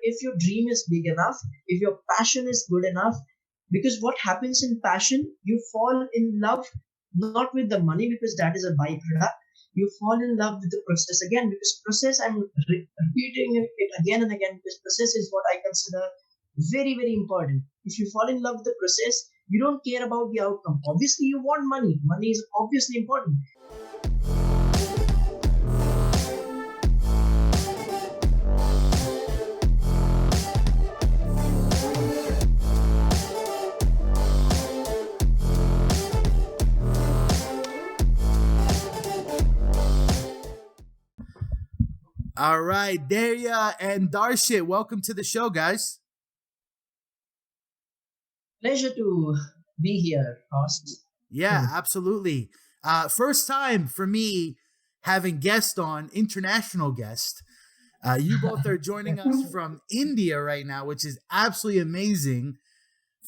if your dream is big enough, if your passion is good enough, because what happens in passion, you fall in love not with the money because that is a byproduct. You fall in love with the process again because process. I'm repeating it again and again because process is what I consider very very important. If you fall in love with the process, you don't care about the outcome. Obviously, you want money. Money is obviously important. All right, Dhairya and Darshit, welcome to the show, guys. Pleasure to be here, host. Yeah, absolutely. First time for me having guest on, international guest. You both are joining us from India right now, which is absolutely amazing.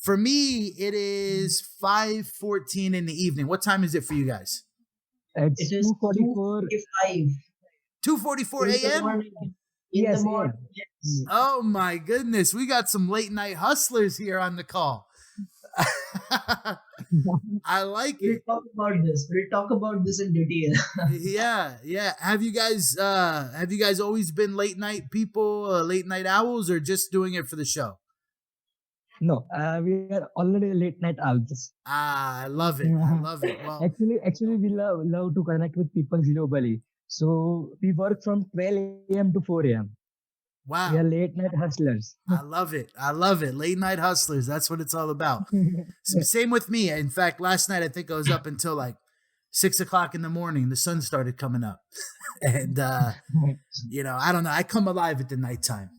For me, it is 5:14 in the evening. What time is it for you guys? It It's is 2:44. 2:45 2:44 in the a.m.? morning. In Yes, the morning. yeah. Yes. Oh my goodness, we got some late night hustlers here on the call. I like We'll it. talk about this. We'll talk about this in detail. Yeah. Have you guys always been late night people, late night owls, or just doing it for the show? No, we are already late night owls. I love it. I love it. Well, Actually, we love to connect with people globally. So we work from 12 a.m. to 4 a.m. We are wow. late night hustlers. I love it. I love it. Late night hustlers. That's what it's all about. Same with me. In fact, last night I think I was up until like 6 o'clock in the morning. The sun started coming up, and I don't know. I come alive at the nighttime.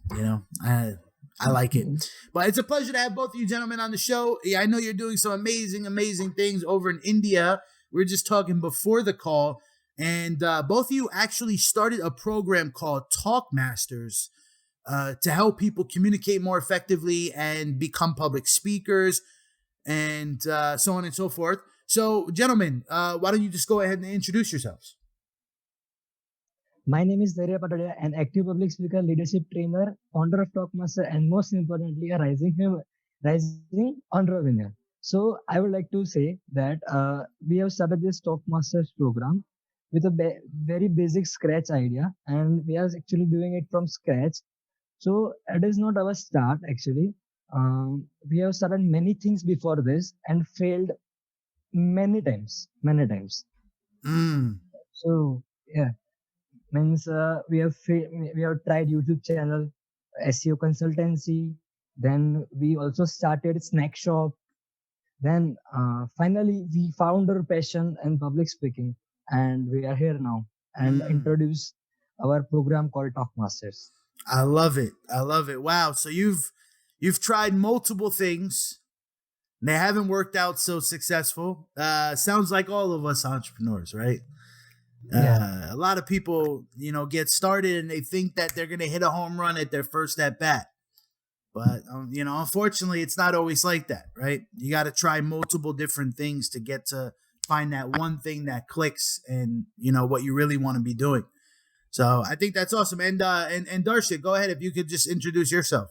I like it. But it's a pleasure to have both of you gentlemen on the show. Yeah, I know you're doing some amazing things over in India. We were just talking before the call, and both of you actually started a program called Talkmasters to help people communicate more effectively and become public speakers and so on and so forth. So, gentlemen, why don't you just go ahead and introduce yourselves? My name is Dhairya Patadia, an active public speaker, leadership trainer, founder of Talkmaster, and most importantly, a rising entrepreneur. So I would like to say that we have started this Talkmasters program with a very basic scratch idea, and we are actually doing it from scratch. So it is not our start actually. We have started many things before this and failed many times. Mm. So yeah, means we have tried YouTube channel, SEO consultancy. Then we also started snack shop. Then finally we found our passion in public speaking, and we are here now and introduce our program called Talkmasters. I love it. I love it. Wow. So you've tried multiple things. And they haven't worked out so successful. Sounds like all of us entrepreneurs, right? Yeah. A lot of people, get started and they think that they're going to hit a home run at their first at bat. But, unfortunately, it's not always like that, right? You got to try multiple different things to get to find that one thing that clicks and, what you really want to be doing. So I think that's awesome. And Darshit, go ahead if you could just introduce yourself.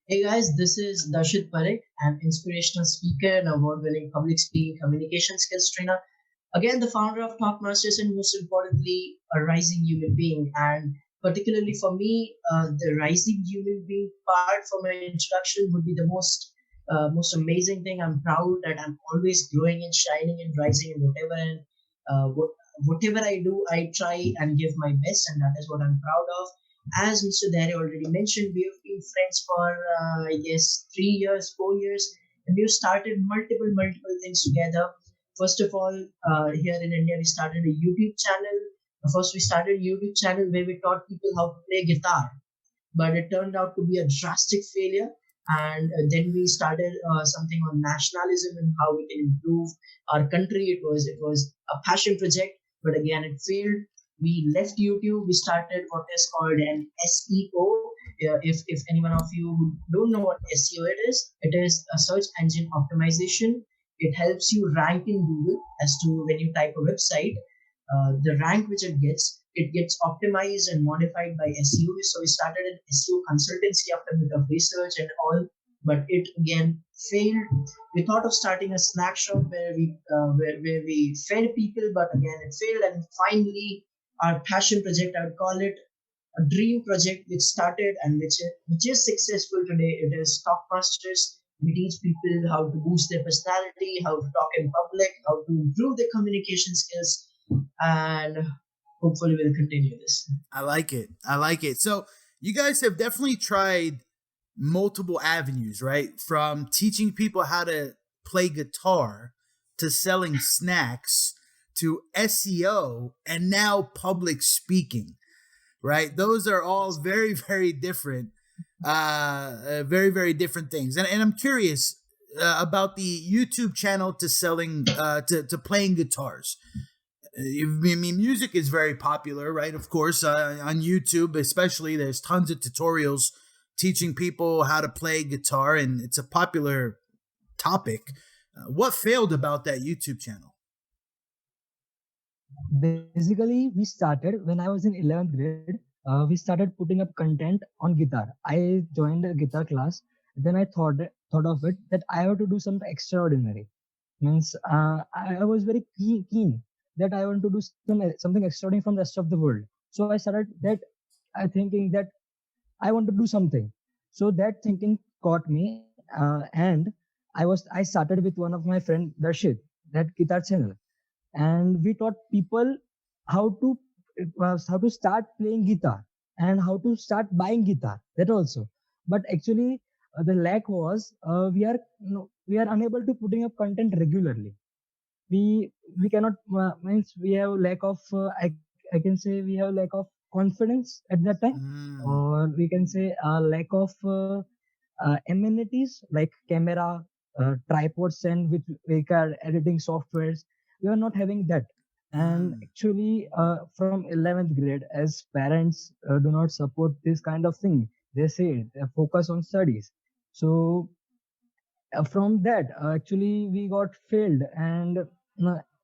Hey guys, this is Darshit Parikh, an inspirational speaker and award-winning public speaking communication skills trainer. Again, the founder of Talkmasters, and most importantly, a rising human being. And particularly for me, the rising human being part for my introduction would be the most amazing thing. I'm proud that I'm always growing and shining and rising in whatever I do. I try and give my best, and that is what I'm proud of. As Mr. Dhairya already mentioned, we have been friends for, I guess, 3 years, 4 years, and we've started multiple things together. First of all, here in India, we started a YouTube channel. First, we started a YouTube channel where we taught people how to play guitar, but it turned out to be a drastic failure. And then we started something on nationalism and how we can improve our country. It was a passion project, but again, it failed. We left YouTube. We started what is called an SEO. If anyone of you who don't know what SEO it is a search engine optimization. It helps you rank in Google as to when you type a website, the rank which it gets it gets optimized and modified by SEO. So we started an SEO consultancy after a bit of research and all, but it again failed. We thought of starting a snack shop where we fed people, but again it failed. And finally, our passion project, I would call it a dream project, which started and which is successful today. It is Talkmasters. We teach people how to boost their personality, how to talk in public, how to improve their communication skills, and hopefully we'll continue this. I like it. I like it. So you guys have definitely tried multiple avenues, right? From teaching people how to play guitar to selling snacks to SEO and now public speaking, right? Those are all very, very different, very, very different things. And I'm curious about the YouTube channel to selling, to playing guitars. I mean, music is very popular, right? Of course, on YouTube, especially, there's tons of tutorials teaching people how to play guitar, and it's a popular topic. What failed about that YouTube channel? Basically, we started when I was in 11th grade. We started putting up content on guitar. I joined a guitar class. Then I thought of it that I have to do something extraordinary. Means I was very keen that I want to do something extraordinary from the rest of the world. So I started that. I thinking that I want to do something. So that thinking caught me, and I started with one of my friend Darshit, that guitar channel, and we taught people how to how to start playing guitar and how to start buying guitar. That also, but actually the lack was we are unable to putting up content regularly. We cannot means we have lack of I can say we have lack of confidence at that time, or we can say lack of amenities like camera, tripods, and with editing softwares. We are not having that. And actually, from 11th grade, as parents do not support this kind of thing, they say they focus on studies. So from that, actually, we got failed. And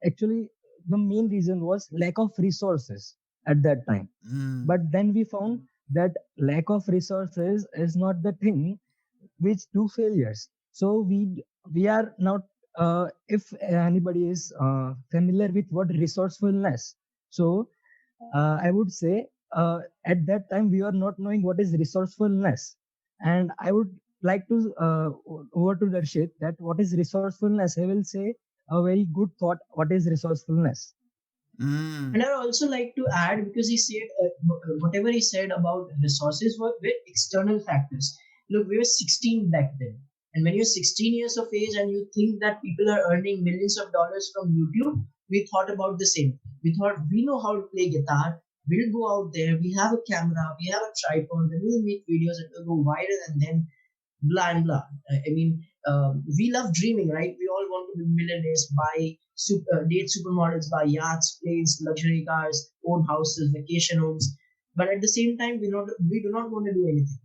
actually, the main reason was lack of resources at that time. But then we found that lack of resources is not the thing which do failures. So we are not if anybody is familiar with what resourcefulness, so I would say at that time we were not knowing what is resourcefulness. And I would like to over to Darshit that what is resourcefulness. I will say a very good thought what is resourcefulness. And I also like to add, because he said whatever he said about resources were with external factors. Look, we were 16 back then. And when you're 16 years of age and you think that people are earning millions of dollars from YouTube, we thought about the same. We thought we know how to play guitar. We'll go out there. We have a camera. We have a tripod. Then we'll make videos that will go viral, and then blah and blah. I mean, we love dreaming, right? We all want to be millionaires, date supermodels, buy yachts, planes, luxury cars, own houses, vacation homes. But at the same time, we do not want to do anything.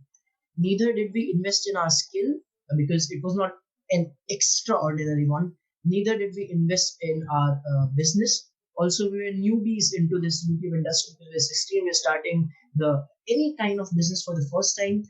Neither did we invest in our skill, because it was not an extraordinary one. Neither did we invest in our business. Also, we were newbies into this YouTube industry because we were 16. We were starting any kind of business for the first time.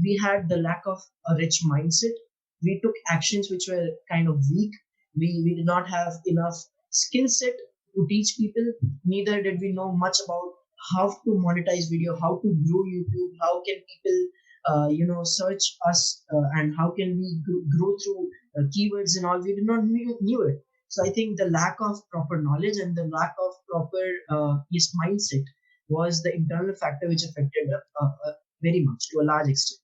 We had the lack of a rich mindset. We took actions which were kind of weak. We did not have enough skill set to teach people. Neither did we know much about how to monetize video, how to grow YouTube, how can people search us, and how can we grow through keywords and all. We did not knew it. So I think the lack of proper knowledge and the lack of proper mindset was the internal factor which affected very much, to a large extent.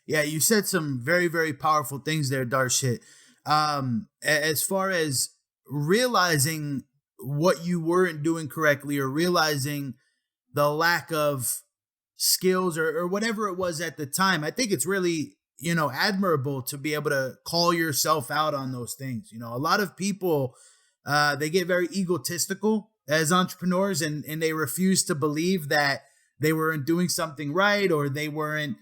Yeah, you said some very, very powerful things there, Darshit. As far as realizing what you weren't doing correctly, or realizing the lack of skills or whatever it was at the time, I think it's really, admirable to be able to call yourself out on those things. A lot of people, they get very egotistical as entrepreneurs, and they refuse to believe that they weren't doing something right, or they weren't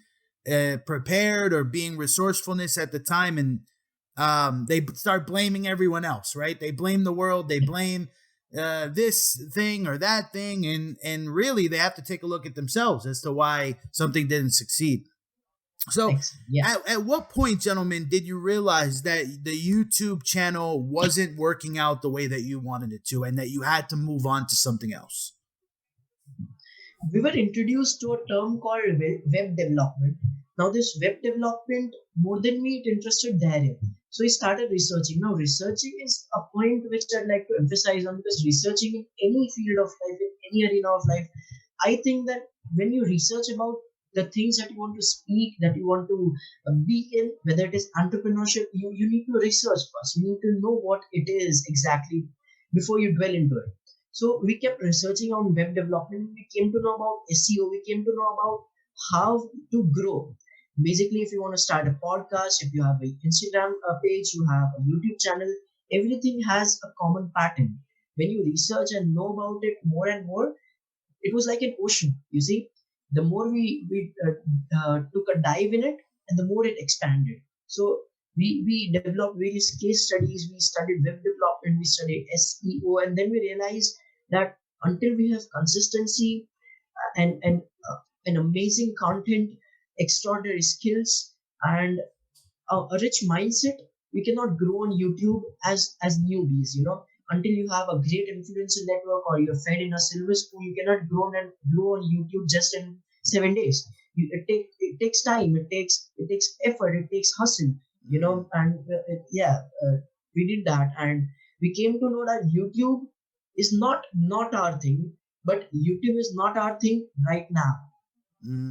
prepared, or being resourcefulness at the time. And they start blaming everyone else, right? They blame the world. They blame this thing or that thing, and really they have to take a look at themselves as to why something didn't succeed. So Excellent. Yeah. at what point, gentlemen, did you realize that the YouTube channel wasn't working out the way that you wanted it to, and that you had to move on to something else? We were introduced to a term called web development. Now, this web development, more than me, it interested Dhairya. So he started researching. Now, researching is a point which I'd like to emphasize on, because researching in any field of life, in any arena of life, I think that when you research about the things that you want to speak, that you want to be in, whether it is entrepreneurship, you need to research first. You need to know what it is exactly before you dwell into it. So we kept researching on web development. We came to know about SEO. We came to know about how to grow. Basically, if you want to start a podcast, if you have an Instagram page, you have a YouTube channel, everything has a common pattern. When you research and know about it more and more, it was like an ocean. You see, the more we took a dive in it, and the more it expanded. So we developed various case studies. We studied web development, we studied SEO, and then we realized that until we have consistency and an amazing content, extraordinary skills, and a rich mindset, we cannot grow on YouTube as newbies. Until you have a great influencer network or you're fed in a silver spoon, you cannot grow on YouTube just in 7 days. It takes time. It takes effort. It takes hustle. And we did that, and we came to know that YouTube is not our thing, but YouTube is not our thing right now.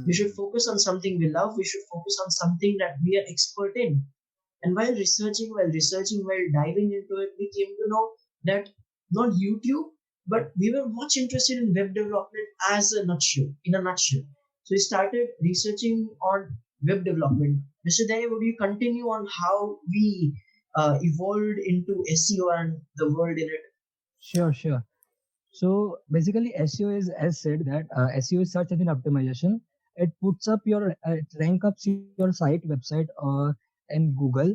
We should focus on something we love. We should focus on something that we are expert in. And while researching, while diving into it, we came to know that not YouTube, but we were much interested in web development in a nutshell. So we started researching on web development. Mr. Dhairya, would you continue on how we evolved into SEO and the world in it? Sure. So basically, SEO is, as said, that SEO is search engine optimization. It puts up it rank up your website, in Google.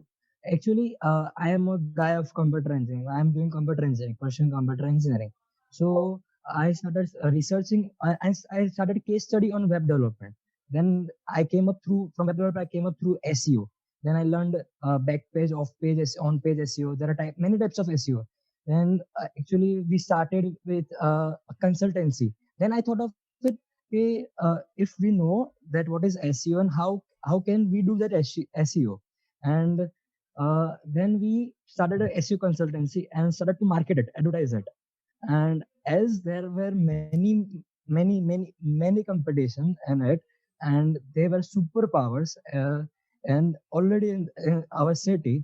Actually, I am a guy of computer engineering. I am doing computer engineering, pursuing computer engineering. So I started researching. I started a case study on web development. Then I came up from web development. I came up through SEO. Then I learned back page, off page, on page SEO. There are many types of SEO. Then actually we started with a consultancy. Then I thought of it, okay, if we know that what is SEO and how can we do that SEO, and then we started a SEO consultancy and started to market it, advertise it. And as there were many competition in it, and they were superpowers, and already in our city.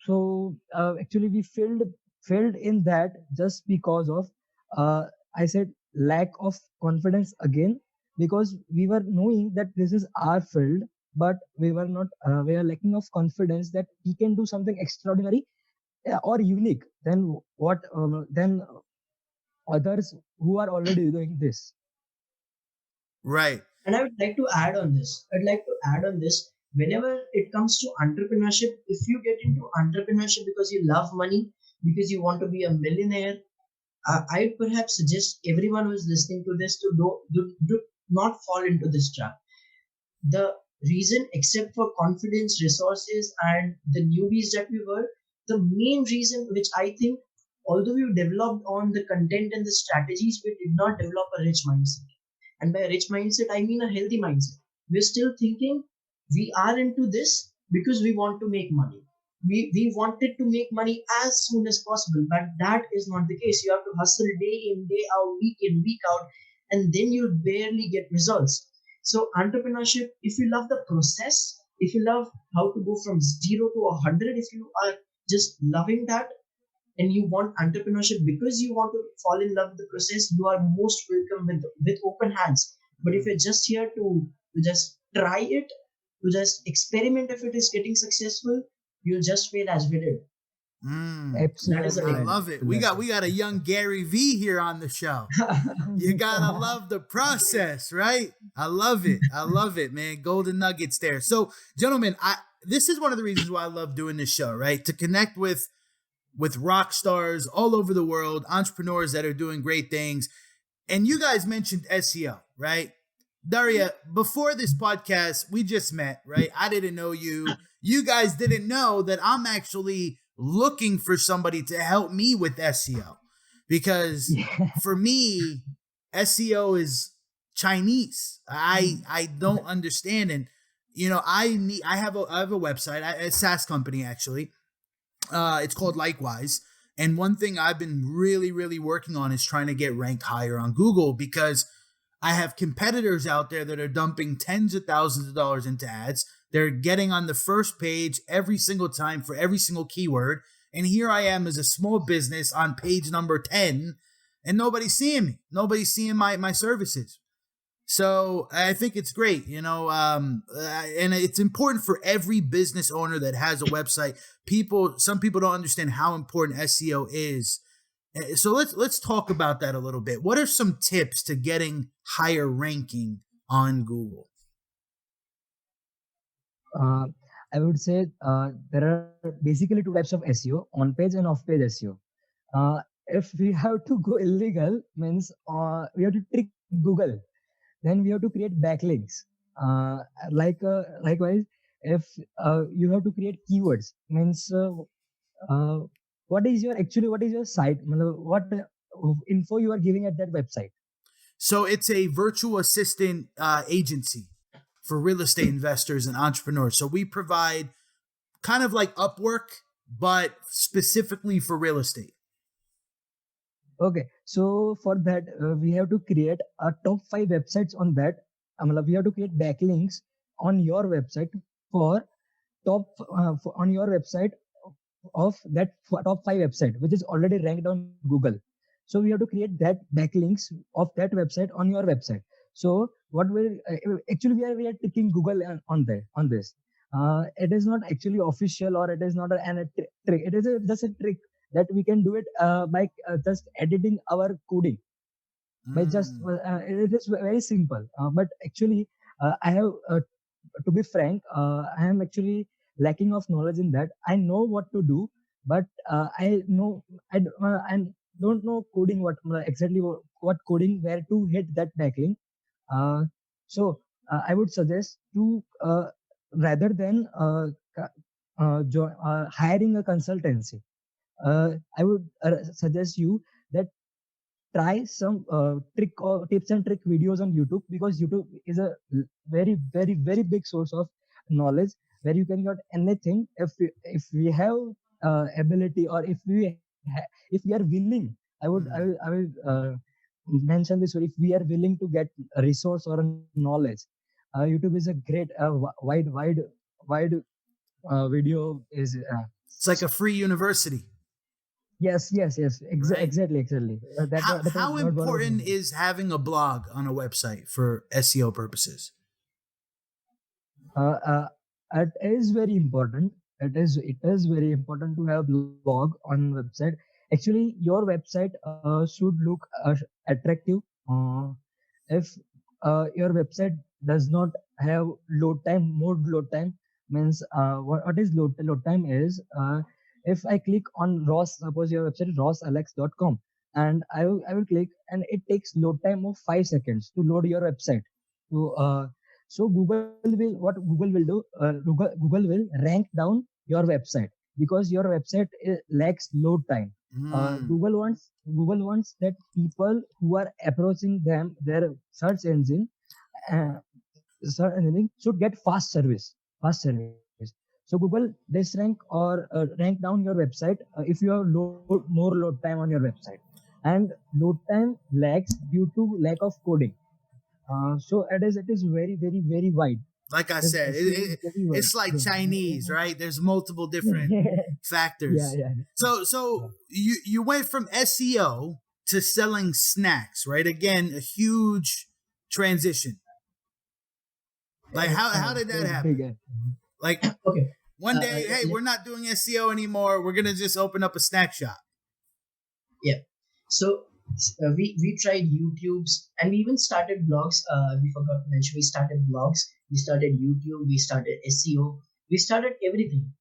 So actually we failed in that just because of I said lack of confidence again, because we were knowing that this is our field, but we were not we are lacking of confidence that we can do something extraordinary or unique than what than others who are already doing this. Right. And I would like to add on this. Whenever it comes to entrepreneurship, if you get into entrepreneurship because you love money, because you want to be a millionaire, I would perhaps suggest everyone who is listening to this to do not fall into this trap. The reason, except for confidence, resources, and the newbies that we were, the main reason which I think, although we developed on the content and the strategies, we did not develop a rich mindset. And by a rich mindset, I mean a healthy mindset. We're still thinking we are into this because we want to make money. We wanted to make money as soon as possible, but that is not the case. You have to hustle day in, day out, week in, week out, and then you'll barely get results. So entrepreneurship, if you love the process, if you love how to go from 0 to 100, if you are just loving that, and you want entrepreneurship because you want to fall in love with the process, you are most welcome with open hands. But if you're just here to just try it, to just experiment if it is getting successful, you'll just fail as we did. Absolutely, I love it. We got a young Gary V here on the show. You gotta love the process, right? I love it, man. Golden nuggets there. So, gentlemen, this is one of the reasons why I love doing this show, right? To connect with with rock stars all over the world, entrepreneurs that are doing great things. And you guys mentioned SEO, right? Dhairya, before this podcast, we just met, right? I didn't know you. You guys didn't know that I'm actually looking for somebody to help me with SEO. Because Yeah. for me, SEO is Chinese. I don't understand. And I have a website, a SaaS company actually. It's called Likewise. And one thing I've been really, really working on is trying to get ranked higher on Google, because I have competitors out there that are dumping tens of thousands of dollars into ads. They're getting on the first page every single time for every single keyword. And here I am as a small business on page number 10, and nobody's seeing me. Nobody's seeing my services. So I think it's great, and it's important for every business owner that has a website. Some people don't understand how important SEO is. So let's talk about that a little bit. What are some tips to getting higher ranking on Google? Uh, I would say there are basically two types of SEO: on-page and off-page SEO. If we have to go illegal, means we have to trick Google. Then we have to create backlinks. Likewise, if you have to create keywords, means uh, what is your site? What info you are giving at that website? So it's a virtual assistant agency for real estate investors and entrepreneurs. So we provide kind of like Upwork, but specifically for real estate. Okay, so for that we have to create a top 5 websites on that. We have to create backlinks on your website for on your website of that top 5 website, which is already ranked on Google. So we have to create that backlinks of that website on your website. So what will actually we are tricking Google on this. It is not actually official, or it is not a trick. It is just a trick that we can do it by just editing our coding. By just it is very simple. But actually, I have to be frank, I am actually lacking of knowledge in that. I know what to do, but I don't know coding, exactly what coding, where to hit that backlink. Uh, I would suggest to rather than hiring a consultancy, I would suggest you that try some trick or tips and trick videos on YouTube, because YouTube is a very, very, very big source of knowledge where you can get anything if we have ability, or if we are willing. I will mention this: if we are willing to get a resource or a knowledge, YouTube is a great wide video is. It's like a free university. Yes. Right? Exactly. How important is having a blog on a website for SEO purposes? Uh, uh, it is very important. It is very important to have blog on website. Actually, your website should look attractive. If your website does not have more load time, means what is load time is, if I click on Ross, suppose your website is rossalex.com, and I will click, and it takes load time of 5 seconds to load your website. So Google will do, Google will rank down your website, because your website lacks load time. Google wants that people who are approaching their uh, search engine should get fast service. So Google disrank or rank down your website if you have more load time on your website, and load time lags due to lack of coding. So it is very, very, very wide. Like I This said, SEO is very wide. it's like Chinese, right? There's multiple different Yeah, factors. yeah, So you went from SEO to selling snacks, right? Again, a huge transition. Like how did that it's happen? big. Like Okay. one day, hey, we're not doing SEO anymore. We're gonna just open up a snack shop. Yeah. So we tried YouTube's, and we even started blogs. We forgot to mention, we started blogs. We started YouTube. We started SEO. We started everything.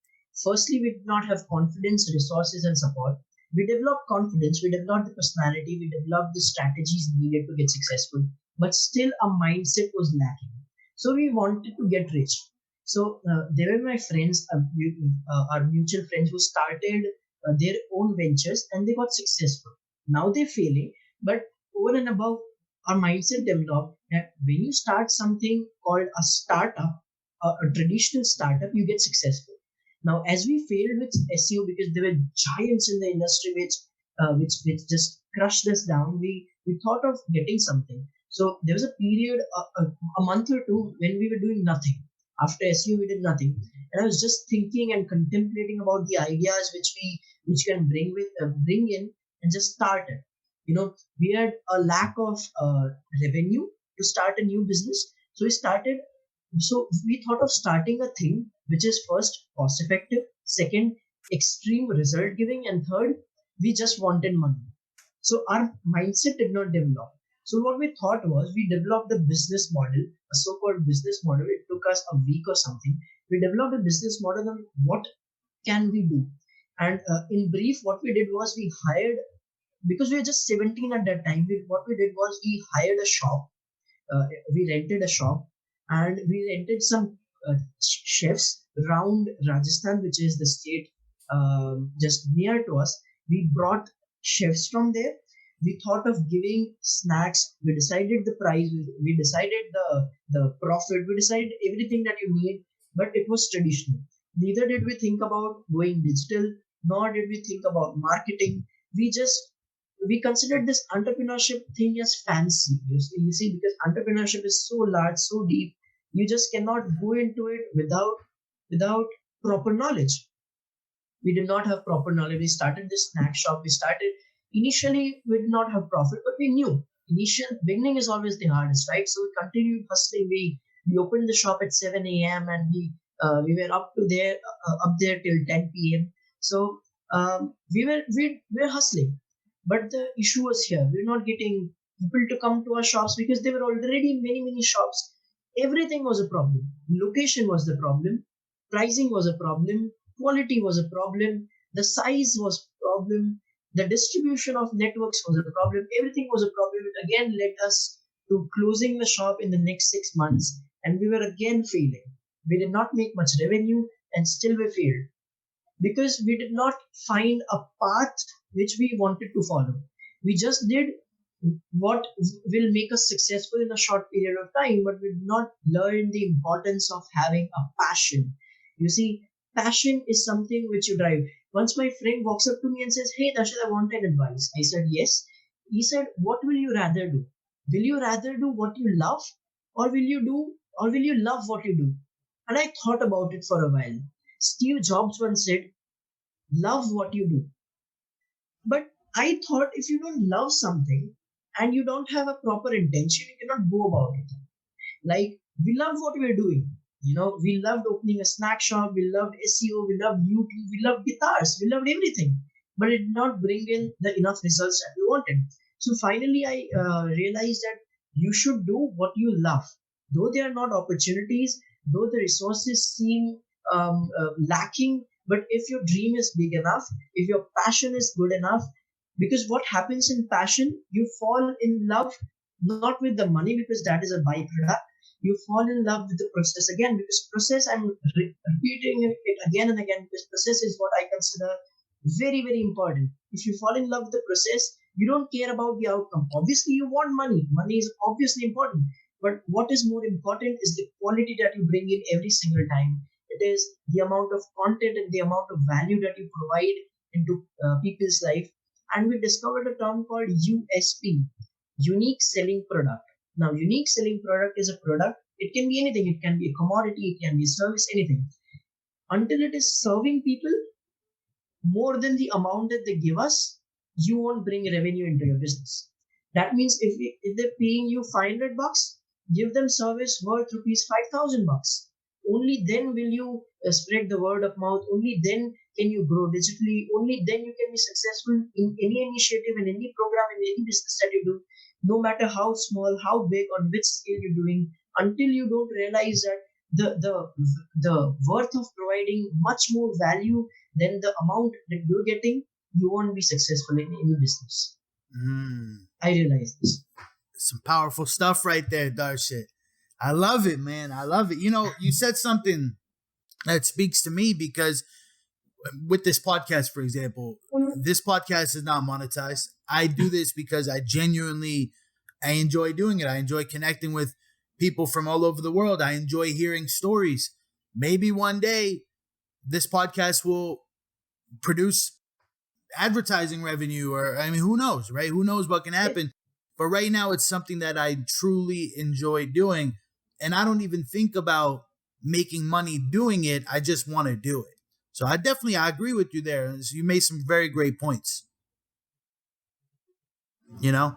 Firstly, we did not have confidence, resources, and support. We developed confidence, we developed the personality, we developed the strategies needed to get successful, but still our mindset was lacking. So we wanted to get rich. So they were my friends, our mutual friends who started their own ventures and they got successful. Now they're failing, but over and above, our mindset developed that when you start something called a startup, a traditional startup, you get successful. Now, as we failed with SEO because there were giants in the industry which just crushed us down, we thought of getting something. So there was a period, a month or two, when we were doing nothing. After SEO, we did nothing, and I was just thinking and contemplating about the ideas which can bring in and just start it. We had a lack of revenue to start a new business, so we started. So we thought of starting a thing which is first cost effective, second extreme result giving, and third we just wanted money. So our mindset did not develop. So what we thought was we developed a business model, a so-called business model. It took us a week or something. We developed a business model on what can we do. And in brief, what we did was we hired, because we were just 17 at that time, what we did was we hired a shop. We rented a shop and we rented some chefs around Rajasthan, which is the state just near to us. We brought chefs from there. We thought of giving snacks. We decided the price. We decided the profit. We decided everything that you need, but it was traditional. Neither did we think about going digital, nor did we think about marketing. We considered this entrepreneurship thing as fancy. You see, because entrepreneurship is so large, so deep, you just cannot go into it without proper knowledge. We did not have proper knowledge. We started this snack shop. Initially, we did not have profit, but we knew. Initial beginning is always the hardest, right? So we continued hustling. We opened the shop at 7 a.m. and we were up there till 10 p.m. So we were hustling. But the issue was here. We're not getting people to come to our shops because there were already many, many shops. Everything was a problem. Location was the problem. Pricing was a problem. Quality was a problem. The size was a problem. The distribution of networks was a problem. Everything was a problem. It again led us to closing the shop in the next 6 months. And we were again failing. We did not make much revenue and still we failed because we did not find a path which we wanted to follow. We just did what will make us successful in a short period of time, but we did not learn the importance of having a passion. You see, passion is something which you drive. Once my friend walks up to me and says, "Hey, Darshit, I want an advice." I said, "Yes." He said, "What will you rather do? Will you rather do what you love, or will you love what you do?" And I thought about it for a while. Steve Jobs once said, "Love what you do." But I thought if you don't love something and you don't have a proper intention, you cannot go about it. Like, we loved what we were doing. We loved opening a snack shop, we loved SEO, we loved YouTube, we loved guitars, we loved everything. But it did not bring in the enough results that we wanted. So finally, I realized that you should do what you love. Though there are not opportunities, though the resources seem lacking, but if your dream is big enough, if your passion is good enough, because what happens in passion, you fall in love not with the money because that is a byproduct. You fall in love with the process again because process, I'm repeating it again and again because process is what I consider very, very important. If you fall in love with the process, you don't care about the outcome. Obviously, you want money. Money is obviously important. But what is more important is the quality that you bring in every single time. It is the amount of content and the amount of value that you provide into people's life. And we discovered a term called USP, unique selling product. Now, unique selling product is a product. It can be anything. It can be a commodity. It can be a service, anything. Until it is serving people more than the amount that they give us, you won't bring revenue into your business. That means if they're paying you 500 bucks, give them service worth rupees 5,000 bucks. Only then will you spread the word of mouth. Only then can you grow digitally. Only then you can be successful in any initiative, in any program, in any business that you do, no matter how small, how big, on which scale you're doing. Until you don't realize that the worth of providing much more value than the amount that you're getting, you won't be successful in any business. I realize this. Some powerful stuff right there, Darshit. I love it, man. I love it. You know, you said something that speaks to me because with this podcast, for example, this podcast is not monetized. I do this because I enjoy doing it. I enjoy connecting with people from all over the world. I enjoy hearing stories. Maybe one day this podcast will produce advertising revenue, or I mean, who knows, right? Who knows what can happen? But right now it's something that I truly enjoy doing. And I don't even think about making money doing it. I just want to do it. So I agree with you there. You made some very great points. You know,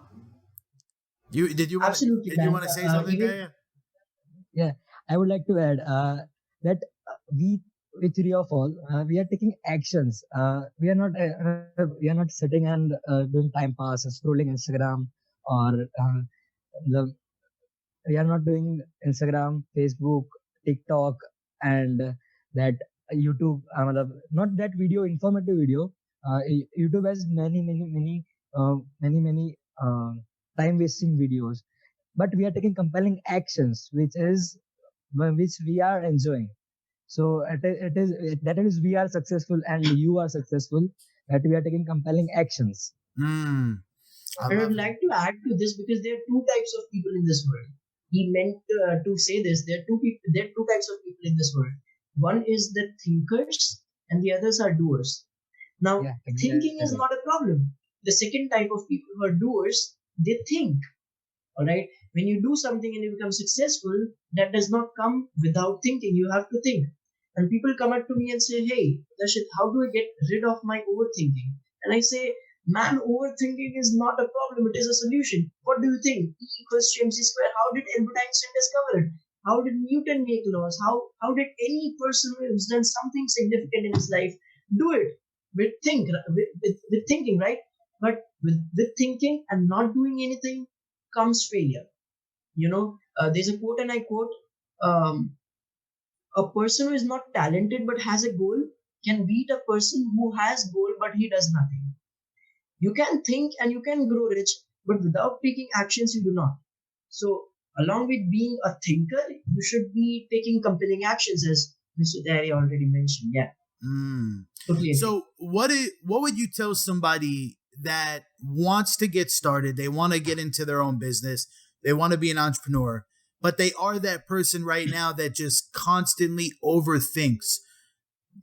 did you want to say something there? Yeah, I would like to add that we three of all, we are taking actions. We are not sitting and doing time pass, scrolling Instagram, or the we are not doing Instagram, Facebook, TikTok, and that YouTube. Not that video, informative video. YouTube has many time wasting videos, but we are taking compelling actions, which we are enjoying. So that is we are successful and you are successful, that we are taking compelling actions. I would like to add to this because there are two types of people in this world. He meant to say this. There are two types of people in this world. One is the thinkers and the others are doers. Now, thinking is not a problem. The second type of people who are doers, they think. All right. When you do something and you become successful, that does not come without thinking. You have to think. And people come up to me and say, "Hey, Darshit, how do I get rid of my overthinking?" And I say, "Man, overthinking is not a problem. It is a solution. What do you think? E equals to mc square. How did Albert Einstein discover it? How did Newton make laws? How did any person who has done something significant in his life do it? With thinking, right? But with thinking and not doing anything comes failure. You know, there's a quote, and I quote, a person who is not talented but has a goal can beat a person who has goal but he does nothing. You can think and you can grow rich, but without taking actions, you do not. So, along with being a thinker, you should be taking compelling actions, as Mr. Dhairya already mentioned. Yeah. Totally. So, what would you tell somebody that wants to get started? They want to get into their own business. They want to be an entrepreneur, but they are that person right now that just constantly overthinks,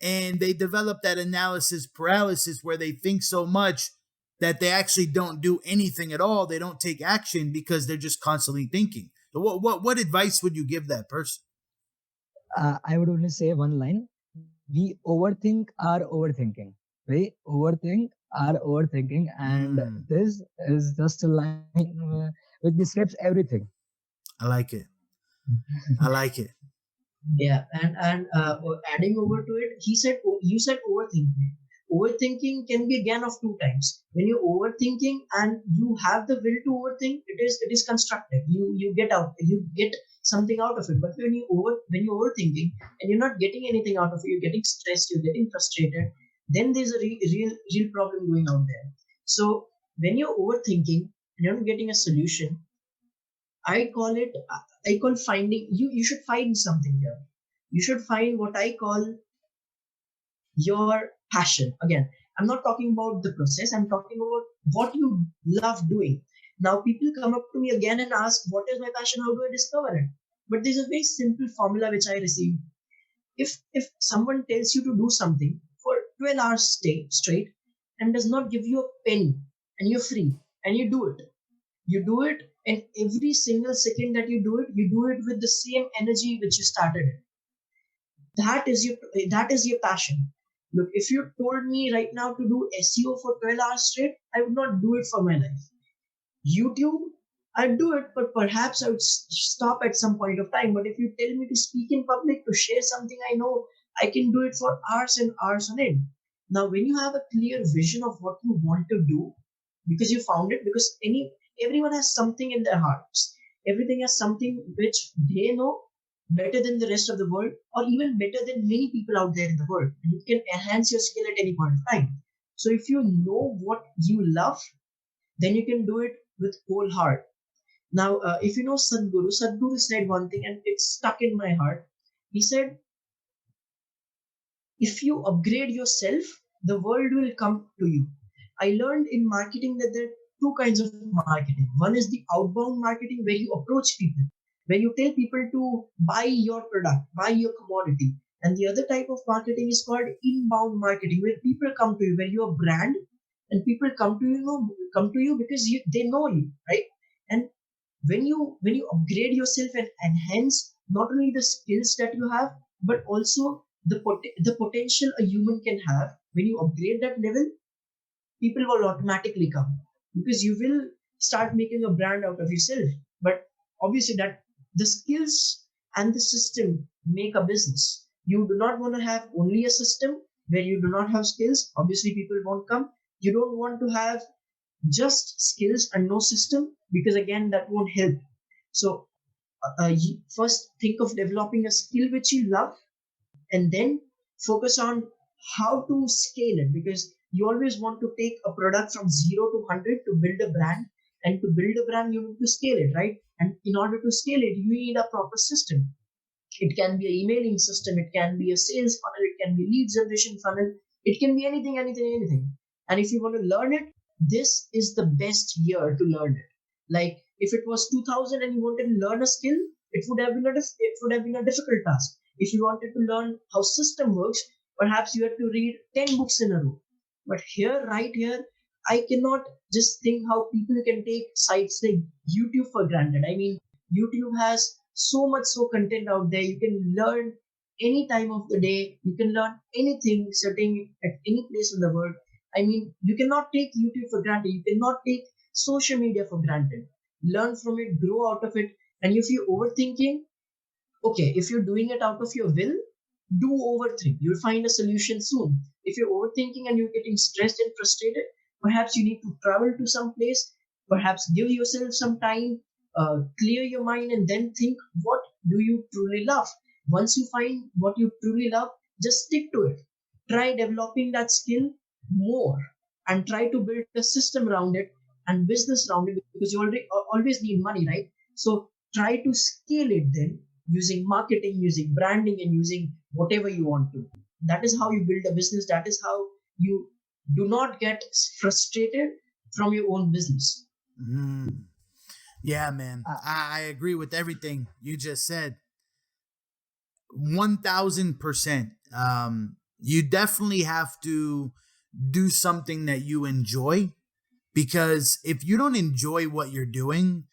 and they develop that analysis paralysis where they think so much that they actually don't do anything at all. They don't take action because they're just constantly thinking. So what advice would you give that person? I would only say one line. We overthink our overthinking. We overthink our overthinking. And this is just a line which describes everything. I like it. I like it. Yeah. And adding over to it, you said overthinking. Overthinking can be again of two types. When you're overthinking and you have the will to overthink, it is constructive. You get something out of it. But when you're overthinking and you're not getting anything out of it, you're getting stressed, you're getting frustrated, then there's a real problem going out there. So when you're overthinking and you're not getting a solution, I call finding, you should find something here. You should find what I call your passion. Again, I'm not talking about the process, I'm talking about what you love doing. Now people come up to me again and ask, what is my passion? How do I discover it? But there's a very simple formula which I received. If someone tells you to do something for 12 hours straight and does not give you a penny and you're free and you do it, and every single second that you do it with the same energy which you started it. That is your passion. Look, if you told me right now to do SEO for 12 hours straight, I would not do it for my life. YouTube, I'd do it, but perhaps I would stop at some point of time. But if you tell me to speak in public, to share something I know, I can do it for hours and hours on end. Now, when you have a clear vision of what you want to do, because you found it, because everyone has something in their hearts. Everything has something which they know better than the rest of the world, or even better than many people out there in the world. And you can enhance your skill at any point of time. So if you know what you love, then you can do it with whole heart. Now, if you know Sadhguru said one thing and it's stuck in my heart. He said, if you upgrade yourself, the world will come to you. I learned in marketing that there are two kinds of marketing. One is the outbound marketing, where you approach people, where you tell people to buy your product, buy your commodity. And the other type of marketing is called inbound marketing, where people come to you, where you're a brand, and people come to you because they know you, right? And when you upgrade yourself and enhance not only the skills that you have, but also the potential a human can have, when you upgrade that level, people will automatically come, because you will start making a brand out of yourself. But obviously, that the skills and the system make a business. You do not want to have only a system where you do not have skills. Obviously, people won't come. You don't want to have just skills and no system, because again, that won't help. So you first think of developing a skill which you love, and then focus on how to scale it, because you always want to take a product from 0 to 100 to build a brand. And to build a brand, you need to scale it, right? And in order to scale it, you need a proper system. It can be an emailing system, it can be a sales funnel, it can be lead generation funnel, it can be anything. And if you want to learn it, this is the best year to learn it. Like if it was 2000 and you wanted to learn a skill, it would have been a difficult task. If you wanted to learn how system works, perhaps you had to read 10 books in a row. But right here, I cannot just think how people can take sites like YouTube for granted. I mean, YouTube has so content out there. You can learn any time of the day. You can learn anything sitting at any place in the world. I mean, you cannot take YouTube for granted. You cannot take social media for granted. Learn from it, grow out of it. And if you're overthinking, okay, if you're doing it out of your will, do overthink. You'll find a solution soon. If you're overthinking and you're getting stressed and frustrated, perhaps you need to travel to some place, perhaps give yourself some time, clear your mind, and then think, what do you truly love? Once you find what you truly love, just stick to it. Try developing that skill more, and try to build a system around it and business around it, because you always need money, right? So try to scale it then, using marketing, using branding, and using whatever you want to. That is how you build a business. That is how you do not get frustrated from your own business. Mm. Yeah, man. I agree with everything you just said. 1000%. You definitely have to do something that you enjoy, because if you don't enjoy what you're doing,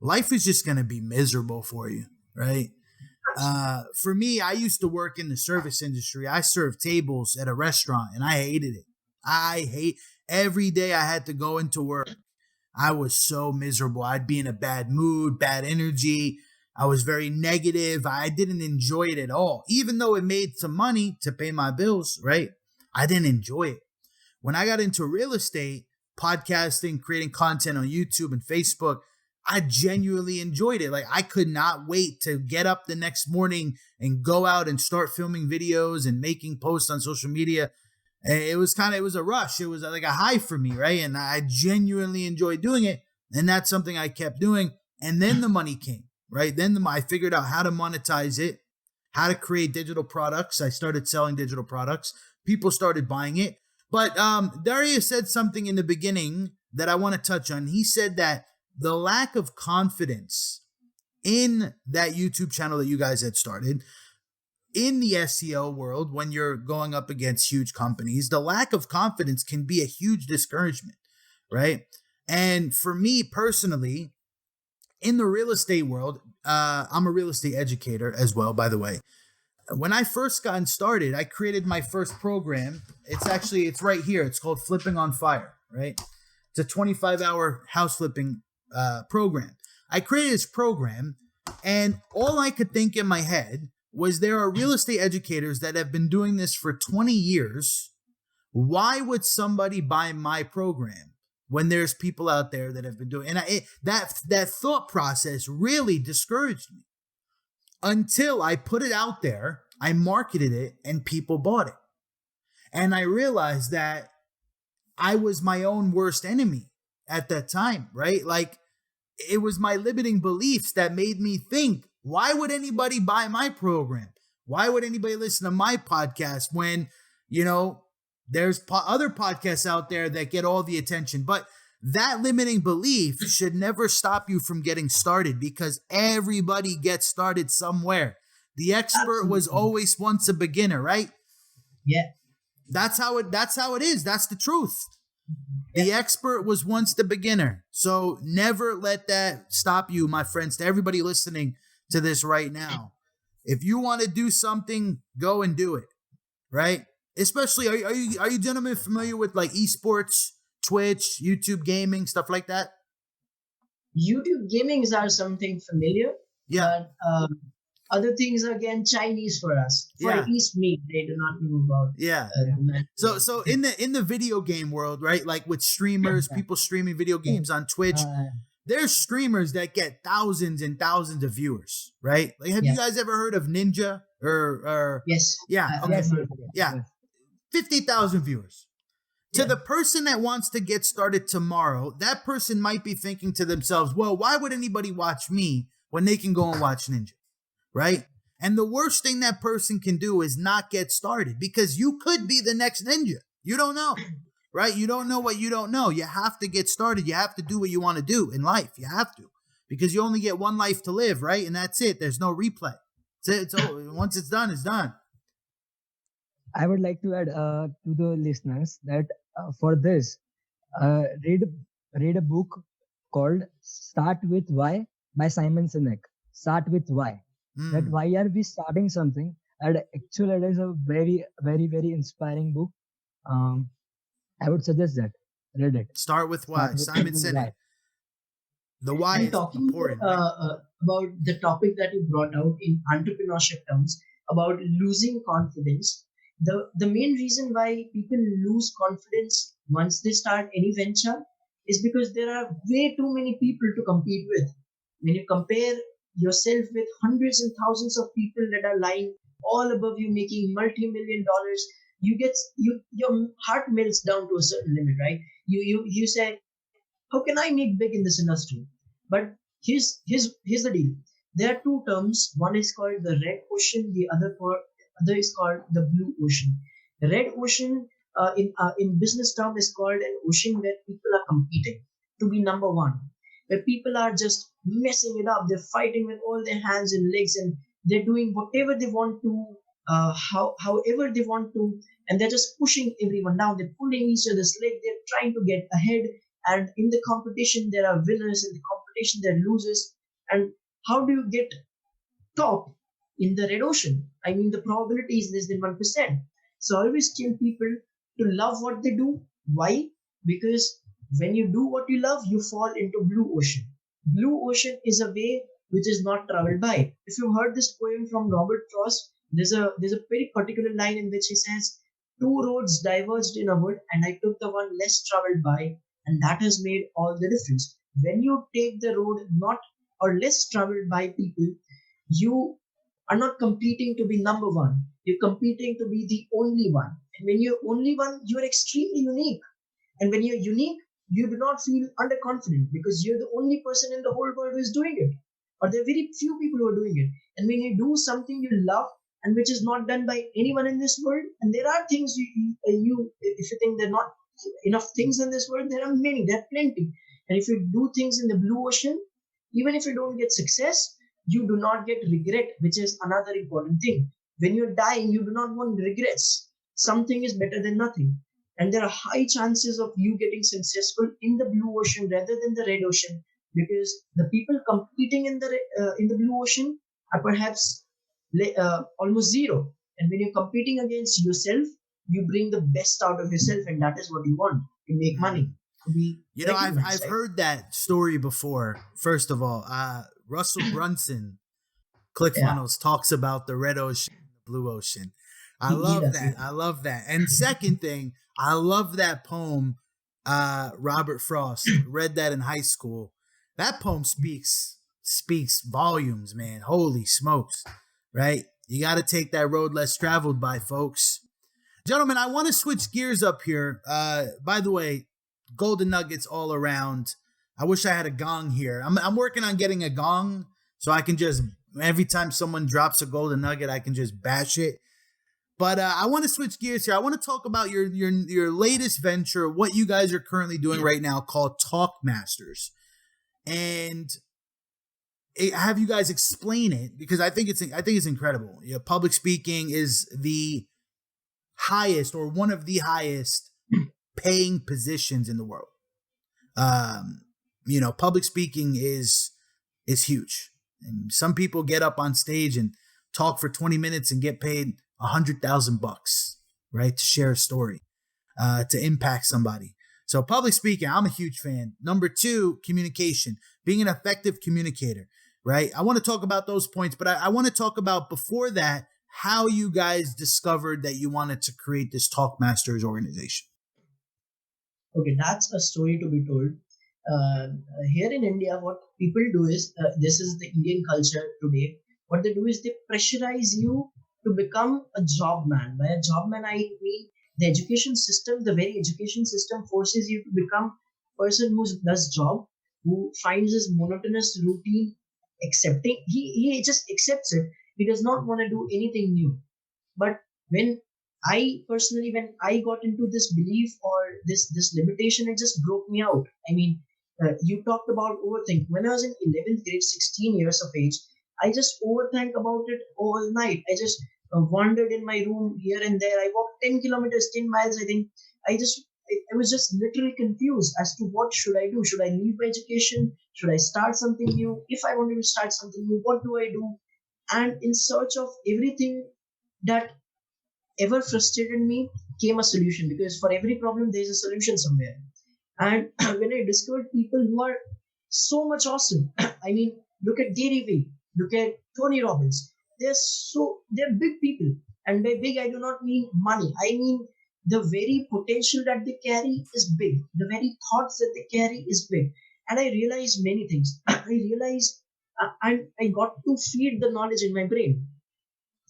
life is just going to be miserable for you, right? For me, I used to work in the service industry. I served tables at a restaurant and I hated it. Every day I had to go into work. I was so miserable. I'd be in a bad mood, bad energy. I was very negative. I didn't enjoy it at all. Even though it made some money to pay my bills, right? I didn't enjoy it. When I got into real estate, podcasting, creating content on YouTube and Facebook, I genuinely enjoyed it. Like, I could not wait to get up the next morning and go out and start filming videos and making posts on social media. It was a rush. It was like a high for me, right? And I genuinely enjoyed doing it. And that's something I kept doing. And then the money came, right? Then I figured out how to monetize it, how to create digital products. I started selling digital products. People started buying it. But Dhairya said something in the beginning that I want to touch on. He said that the lack of confidence in that YouTube channel that you guys had started, in the SEO world, when you're going up against huge companies, the lack of confidence can be a huge discouragement, right? And for me personally, in the real estate world, I'm a real estate educator as well, by the way. When I first got started, I created my first program. It's right here. It's called Flipping on Fire, right? It's a 25-hour house flipping program. I created this program, and all I could think in my head was, there are real estate educators that have been doing this for 20 years. Why would somebody buy my program when there's people out there that have been doing it? And that thought process really discouraged me. until I put it out there, I marketed it, and people bought it. And I realized that I was my own worst enemy at that time, right? Like, it was my limiting beliefs that made me think, why would anybody buy my program? Why would anybody listen to my podcast when, there's other podcasts out there that get all the attention? But that limiting belief should never stop you from getting started, because everybody gets started somewhere. The expert was always once a beginner, right? Yeah. That's how it is. That's the truth. The expert was once the beginner. So never let that stop you, my friends. To everybody listening to this right now, if you want to do something, go and do it, right? Especially, are you gentlemen familiar with like esports, Twitch, YouTube gaming, stuff like that? YouTube gamings are something familiar. Yeah. But other things are again Chinese for us. For East meat, they do not know about. Yeah. So in the video game world, right? Like with streamers, people streaming video games on Twitch, there's streamers that get thousands and thousands of viewers, right? Like, have you guys ever heard of Ninja or Yes. Yeah. Okay. Yeah. 50,000 viewers. To the person that wants to get started tomorrow, that person might be thinking to themselves, well, why would anybody watch me when they can go and watch Ninja? Right? And the worst thing that person can do is not get started, because you could be the next Ninja. You don't know, right? You don't know what you don't know. You have to get started. You have to do what you want to do in life. You have to, because you only get one life to live, right? And that's it. There's no replay. It's over. Once it's done, it's done. I would like to add to the listeners that for this, read a book called Start With Why by Simon Sinek. Start with why. That why are we starting something? And actually, it is a very, very, very inspiring book. I would suggest that. Read it. Start with why. Simon Sinek. The why is important. About the topic that you brought out in entrepreneurship terms, about losing confidence. The main reason why people lose confidence once they start any venture is because there are way too many people to compete with. When you compare yourself with hundreds and thousands of people that are lying all above you, making multi-million dollars, your heart melts down to a certain limit, right? You say, how can I make big in this industry? But here's the deal. There are two terms. One is called the red ocean. The other is called the blue ocean. The red ocean in business term is called an ocean where people are competing to be number one, where people are just messing it up. They're fighting with all their hands and legs, and they're doing whatever they want to, however they want to, and they're just pushing everyone down. They're pulling each other's leg. They're trying to get ahead. And in the competition, there are winners. In the competition, there are losers. And how do you get top in the red ocean? I mean, the probability is less than 1%. So I always tell people to love what they do. Why? Because when you do what you love, you fall into blue ocean. Blue ocean is a way which is not traveled by. If you heard this poem from Robert Frost, there's a very particular line in which he says, two roads diverged in a wood, and I took the one less traveled by, and that has made all the difference. When you take the road not or less traveled by people, you are not competing to be number one. You're competing to be the only one. And when you're only one, you're extremely unique. And when you're unique, you do not feel underconfident because you're the only person in the whole world who is doing it. Or there are very few people who are doing it. And when you do something you love and which is not done by anyone in this world, and there are things if you think there are not enough things in this world, there are many, there are plenty. And if you do things in the blue ocean, even if you don't get success, you do not get regret, which is another important thing. When you're dying, you do not want regrets. Something is better than nothing. And there are high chances of you getting successful in the blue ocean rather than the red ocean, because the people competing in the blue ocean are perhaps almost zero. And when you're competing against yourself, you bring the best out of yourself, and that is what you want, to make money. I've heard that story before. First of all, Russell Brunson, ClickFunnels, talks about the red ocean, the blue ocean. I love that. And second thing, I love that poem, Robert Frost. Read that in high school. That poem speaks speaks volumes, man. Holy smokes, right? You got to take that road less traveled by, folks. Gentlemen, I want to switch gears up here. By the way, golden nuggets all around. I wish I had a gong here. I'm working on getting a gong so I can just, every time someone drops a golden nugget, I can just bash it. But I want to switch gears here. I want to talk about your latest venture, what you guys are currently doing right now, called Talkmasters, and have you guys explain it, because I think it's incredible. Public speaking is the highest, or one of the highest paying positions in the world. Public speaking is huge, and some people get up on stage and talk for 20 minutes and get paid $100,000, right, to share a story, to impact somebody. So public speaking, I'm a huge fan. Number 2, communication, being an effective communicator, right? I want to talk about those points, but I want to talk about, before that, how you guys discovered that you wanted to create this Talkmasters organization. Okay, that's a story to be told. Here in India, what people do is, this is the Indian culture today. What they do is they pressurize you to become a job man. By a job man, I mean the education system, the very education system forces you to become a person who does job, who finds his monotonous routine accepting. He just accepts it. He does not want to do anything new. But when I got into this belief, or this limitation, it just broke me out. I mean, you talked about overthink. When I was in 11th grade, 16 years of age, I just overthink about it all night. I just wandered in my room here and there. I walked 10 kilometers, 10 miles, I think. I was just literally confused as to what should I do. Should I leave my education? Should I start something new? If I wanted to start something new, what do I do? And in search of everything that ever frustrated me came a solution, because for every problem there's a solution somewhere. And when I discovered people who are so much awesome, I mean, look at Gary Vee, look at Tony Robbins. They're big people, and by big I do not mean money. I mean the very potential that they carry is big. The very thoughts that they carry is big. And I realized many things. And I got to feed the knowledge in my brain.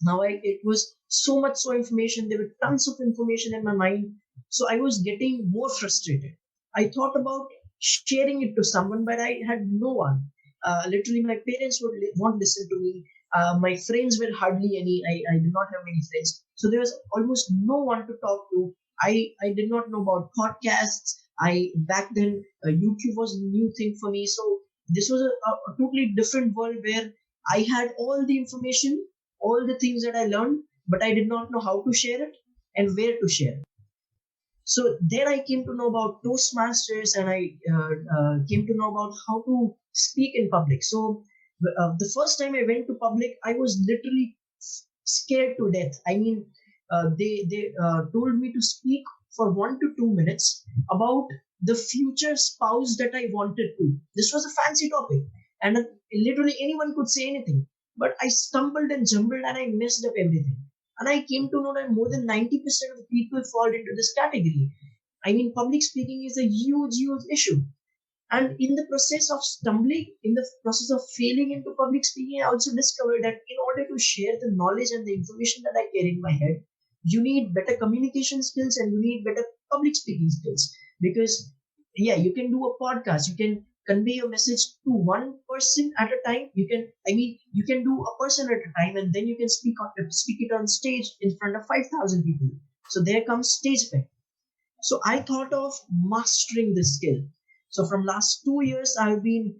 Now it was so much information. There were tons of information in my mind. So I was getting more frustrated. I thought about sharing it to someone, but I had no one. Literally, my parents won't listen to me. My friends were hardly any. I did not have many friends. So there was almost no one to talk to. I did not know about podcasts. Back then, YouTube was a new thing for me. So this was a totally different world where I had all the information, all the things that I learned, but I did not know how to share it and where to share it. So there I came to know about Toastmasters, and I came to know about how to speak in public. So the first time I went to public, I was literally scared to death. I mean, they told me to speak for 1 to 2 minutes about the future spouse that I wanted to. This was a fancy topic, and literally anyone could say anything. But I stumbled and jumbled, and I messed up everything. And I came to know that more than 90% of the people fall into this category. I mean, public speaking is a huge, huge issue. And in the process of stumbling, in the process of failing into public speaking, I also discovered that in order to share the knowledge and the information that I carry in my head, you need better communication skills and you need better public speaking skills. Because, yeah, you can do a podcast, you can convey a message to one person at a time. You can do a person at a time, and then you can speak it on stage in front of 5,000 people. So there comes stage effect. So I thought of mastering this skill. So from last 2 years, I've been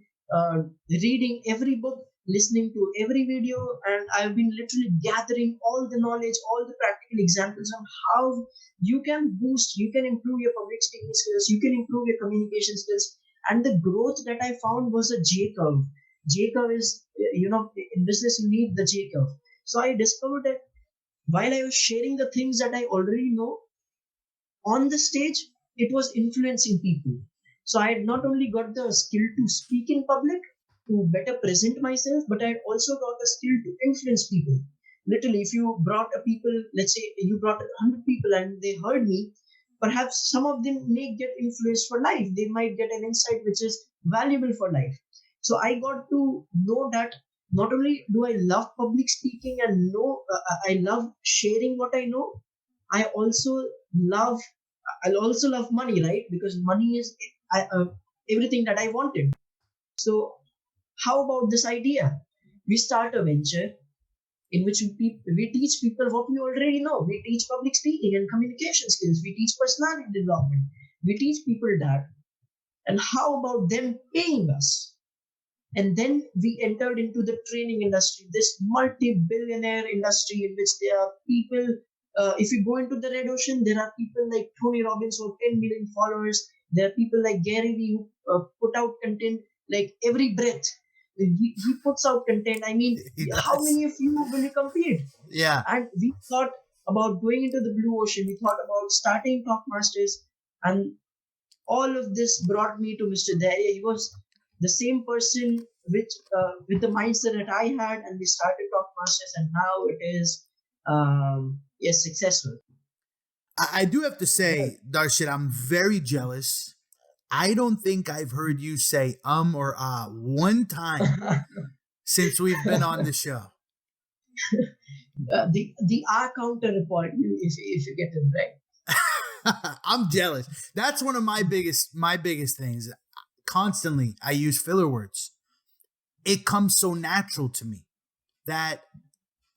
reading every book, listening to every video, and I've been literally gathering all the knowledge, all the practical examples on how you can improve your public speaking skills, you can improve your communication skills. And the growth that I found was a J curve. J curve is, in business, you need the J curve. So I discovered that while I was sharing the things that I already know on the stage, it was influencing people. So I had not only got the skill to speak in public, to better present myself, but I had also got the skill to influence people. Literally, if you brought let's say you brought 100 people and they heard me, perhaps some of them may get influenced for life. They might get an insight which is valuable for life. So I got to know that not only do I love public speaking and know I love sharing what I know, I also love I'll also love money, right? Because money is everything that I wanted. So how about this idea? We start a venture in which we teach people what we already know. We teach public speaking and communication skills. We teach personality development. We teach people that. And how about them paying us? And then we entered into the training industry, this multi-billionaire industry in which there are people. If you go into the red ocean, there are people like Tony Robbins who have 10 million followers. There are people like Gary Vee who put out content like every breath. He puts out content. I mean, He how does. many of you will you compete? Yeah. And we thought about going into the blue ocean. We thought about starting Talkmasters, and all of this brought me to Mr. Dhairya. He was the same person with the mindset that I had, and we started Talkmasters, and now it is yes, successful. I do have to say, Darshit, I'm very jealous. I don't think I've heard you say or ah one time since we've been on the show. The R counter report, if you get it right. I'm jealous. That's one of my biggest things. Constantly, I use filler words. It comes so natural to me that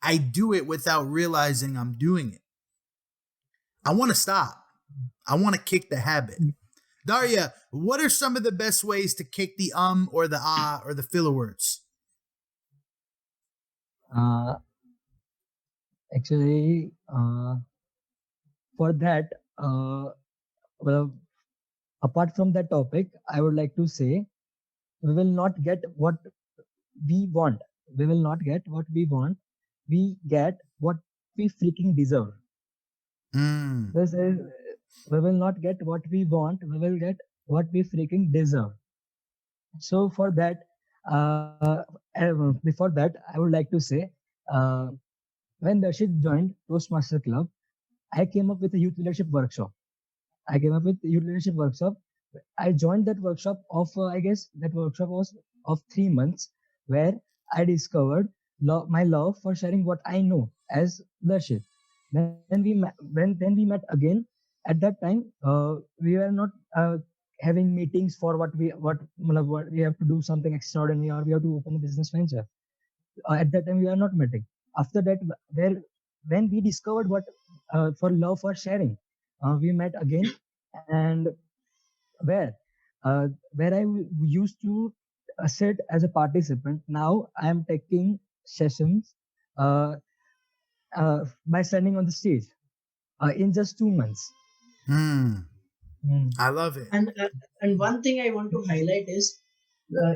I do it without realizing I'm doing it. I want to stop. I want to kick the habit. Dhairya, what are some of the best ways to kick the or the ah or the filler words? Uh, Actually, for that, well, apart from that topic, I would like to say we will not get what we want. We will not get what we want. We get what we freaking deserve. Mm. This is, we will not get what we want. We will get what we freaking deserve. So for that, before that, I would like to say, uh, when Darshit joined Toastmaster Club, I came up with a youth leadership workshop. I came up with youth leadership workshop. I joined that workshop of, I guess that workshop was of 3 months, where I discovered my love for sharing what I know as Darshit. Then we met again. At that time, we were not having meetings for what we have to do something extraordinary, or we have to open a business venture. At that time, we are not meeting. After that, where when we discovered what for love for sharing, we met again. And where where used to sit as a participant. Now I am taking sessions uh, by standing on the stage in just 2 months. Mm. Mm. I love it. And one thing I want to highlight is,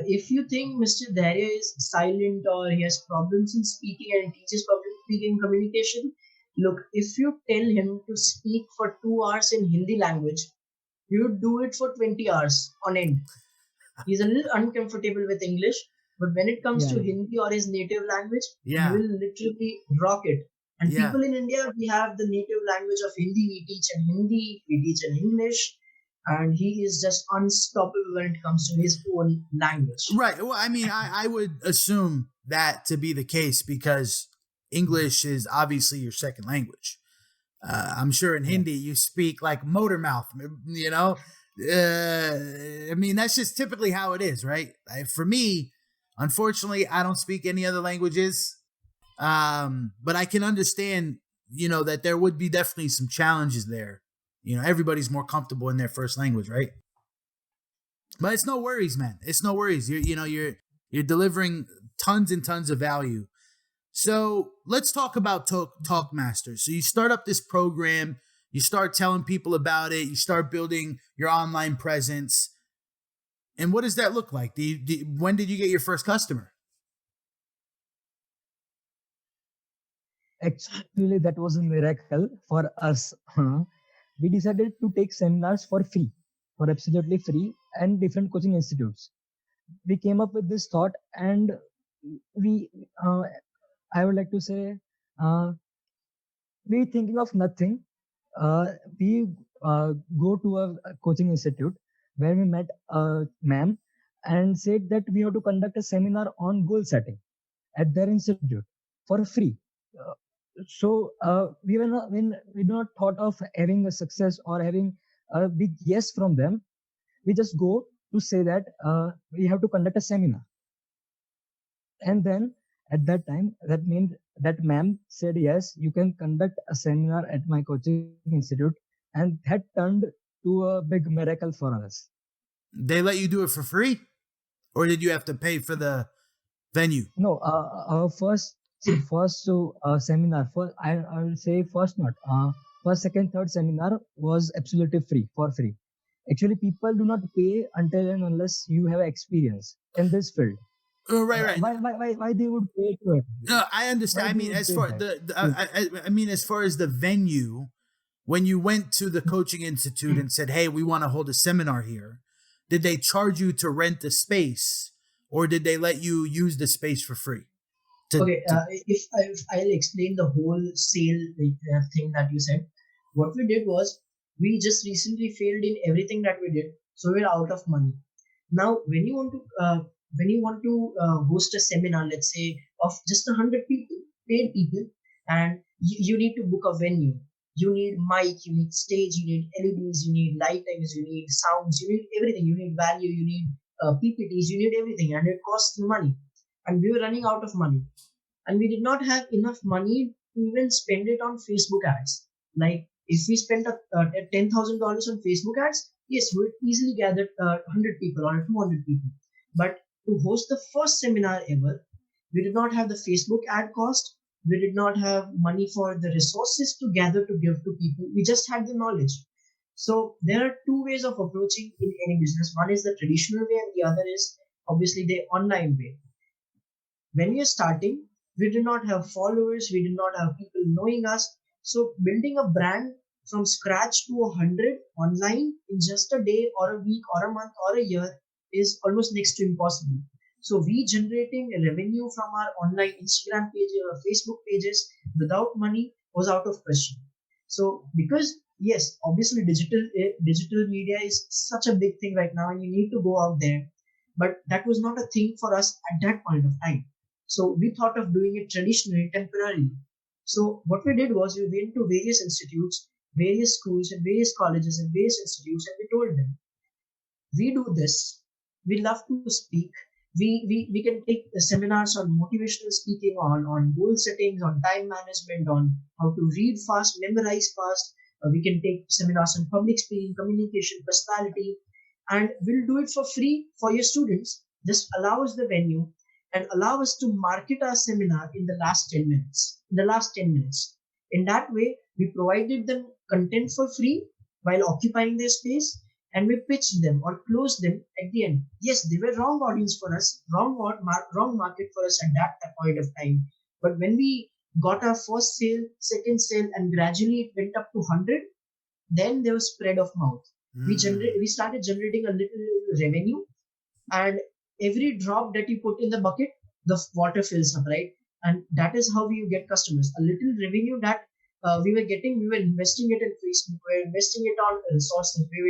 if you think Mr. Dhairya is silent or he has problems in speaking and he teaches public speaking communication, look, if you tell him to speak for 2 hours in Hindi language, he would do it for 20 hours on end. He's a little uncomfortable with English, but when it comes to Yeah. Hindi or his native language, Yeah. he will literally rock it. And Yeah. people in India, we have the native language of Hindi. We teach in Hindi, we teach in English, and he is just unstoppable when it comes to his own language. Right. Well, I mean, I would assume that to be the case because English is obviously your second language. I'm sure in Hindi you speak like motor mouth, you know? I mean, that's just typically how it is, right? For me, unfortunately, I don't speak any other languages. But I can understand, that there would be definitely some challenges there. Everybody's more comfortable in their first language, right? But it's no worries, man. It's no worries. You're delivering tons and tons of value. So let's talk about Talkmasters. So you start up this program, you start telling people about it, you start building your online presence. And what does that look like? When did you get your first customer? Actually, that was a miracle for us. We decided to take seminars for free, for absolutely free, and different coaching institutes. We came up with this thought, and we, I would like to say, uh, we thinking of nothing. We go to a coaching institute where we met a ma'am and said that we have to conduct a seminar on goal setting at their institute for free. Uh, we were not thought of having a success or having a big yes from them. We just go to say that we have to conduct a seminar. And then at that time, that means that ma'am said, yes, you can conduct a seminar at my coaching institute. And that turned to a big miracle for us. They let you do it for free, or did you have to pay for the venue? No, our seminar, I will say first not. First, second, third seminar was absolutely free, for free. Actually, people do not pay until and unless you have experience in this field. Oh, right. Why they would pay to it? No, I understand. Why I they mean, would as pay far that? I mean, as far as the venue, when you went to the coaching institute and said, "Hey, we want to hold a seminar here," did they charge you to rent the space, or did they let you use the space for free? Okay, if I'll explain the whole sale thing that you said, what we did was we just recently failed in everything that we did, so we're out of money. Now, when you want to host a seminar, let's say of just 100 people, paid people, and you need to book a venue. You need mic, you need stage, you need LEDs, you need lightings, you need sounds, you need everything. You need value, you need PPTs, you need everything, and it costs money. And we were running out of money, and we did not have enough money to even spend it on Facebook ads. Like if we spent $10,000 on Facebook ads, yes, we would easily gather 100 people or 200 people. But to host the first seminar ever, we did not have the Facebook ad cost. We did not have money for the resources to gather to give to people. We just had the knowledge. So there are two ways of approaching in any business. One is the traditional way, and the other is obviously the online way. When we are starting, we did not have followers, we did not have people knowing us. So building a brand from scratch to 100 online in just a day or a week or a month or a year is almost next to impossible. So we generating revenue from our online Instagram pages or Facebook pages without money was out of question. So because yes, obviously digital media is such a big thing right now, and you need to go out there, but that was not a thing for us at that point of time. So we thought of doing it traditionally, temporarily. So what we did was we went to various institutes, various schools and various colleges and various institutes, and we told them, we do this. We love to speak. We can take seminars on motivational speaking, on goal settings, on time management, on how to read fast, memorize fast. We can take seminars on public speaking, communication, personality, and we'll do it for free for your students. Just allow us the venue and allow us to market our seminar in the last 10 minutes. In the last 10 minutes. In that way, we provided them content for free while occupying their space, and we pitched them or closed them at the end. Yes, they were wrong audience for us, wrong market for us at that point of time. But when we got our first sale, second sale, and gradually it went up to 100, then there was spread of mouth. We started generating a little revenue, and every drop that you put in the bucket, the water fills up, right? And that is how you get customers. A little revenue that we were getting, we were investing it in Facebook, we were investing it on resources, we were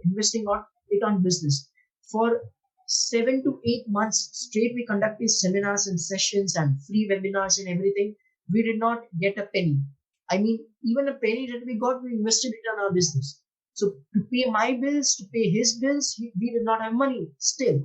investing on it on business. For 7 to 8 months straight, we conducted seminars and sessions and free webinars and everything. We did not get a penny. I mean, even a penny that we got, we invested it on our business. So to pay my bills, to pay his bills, we did not have money still.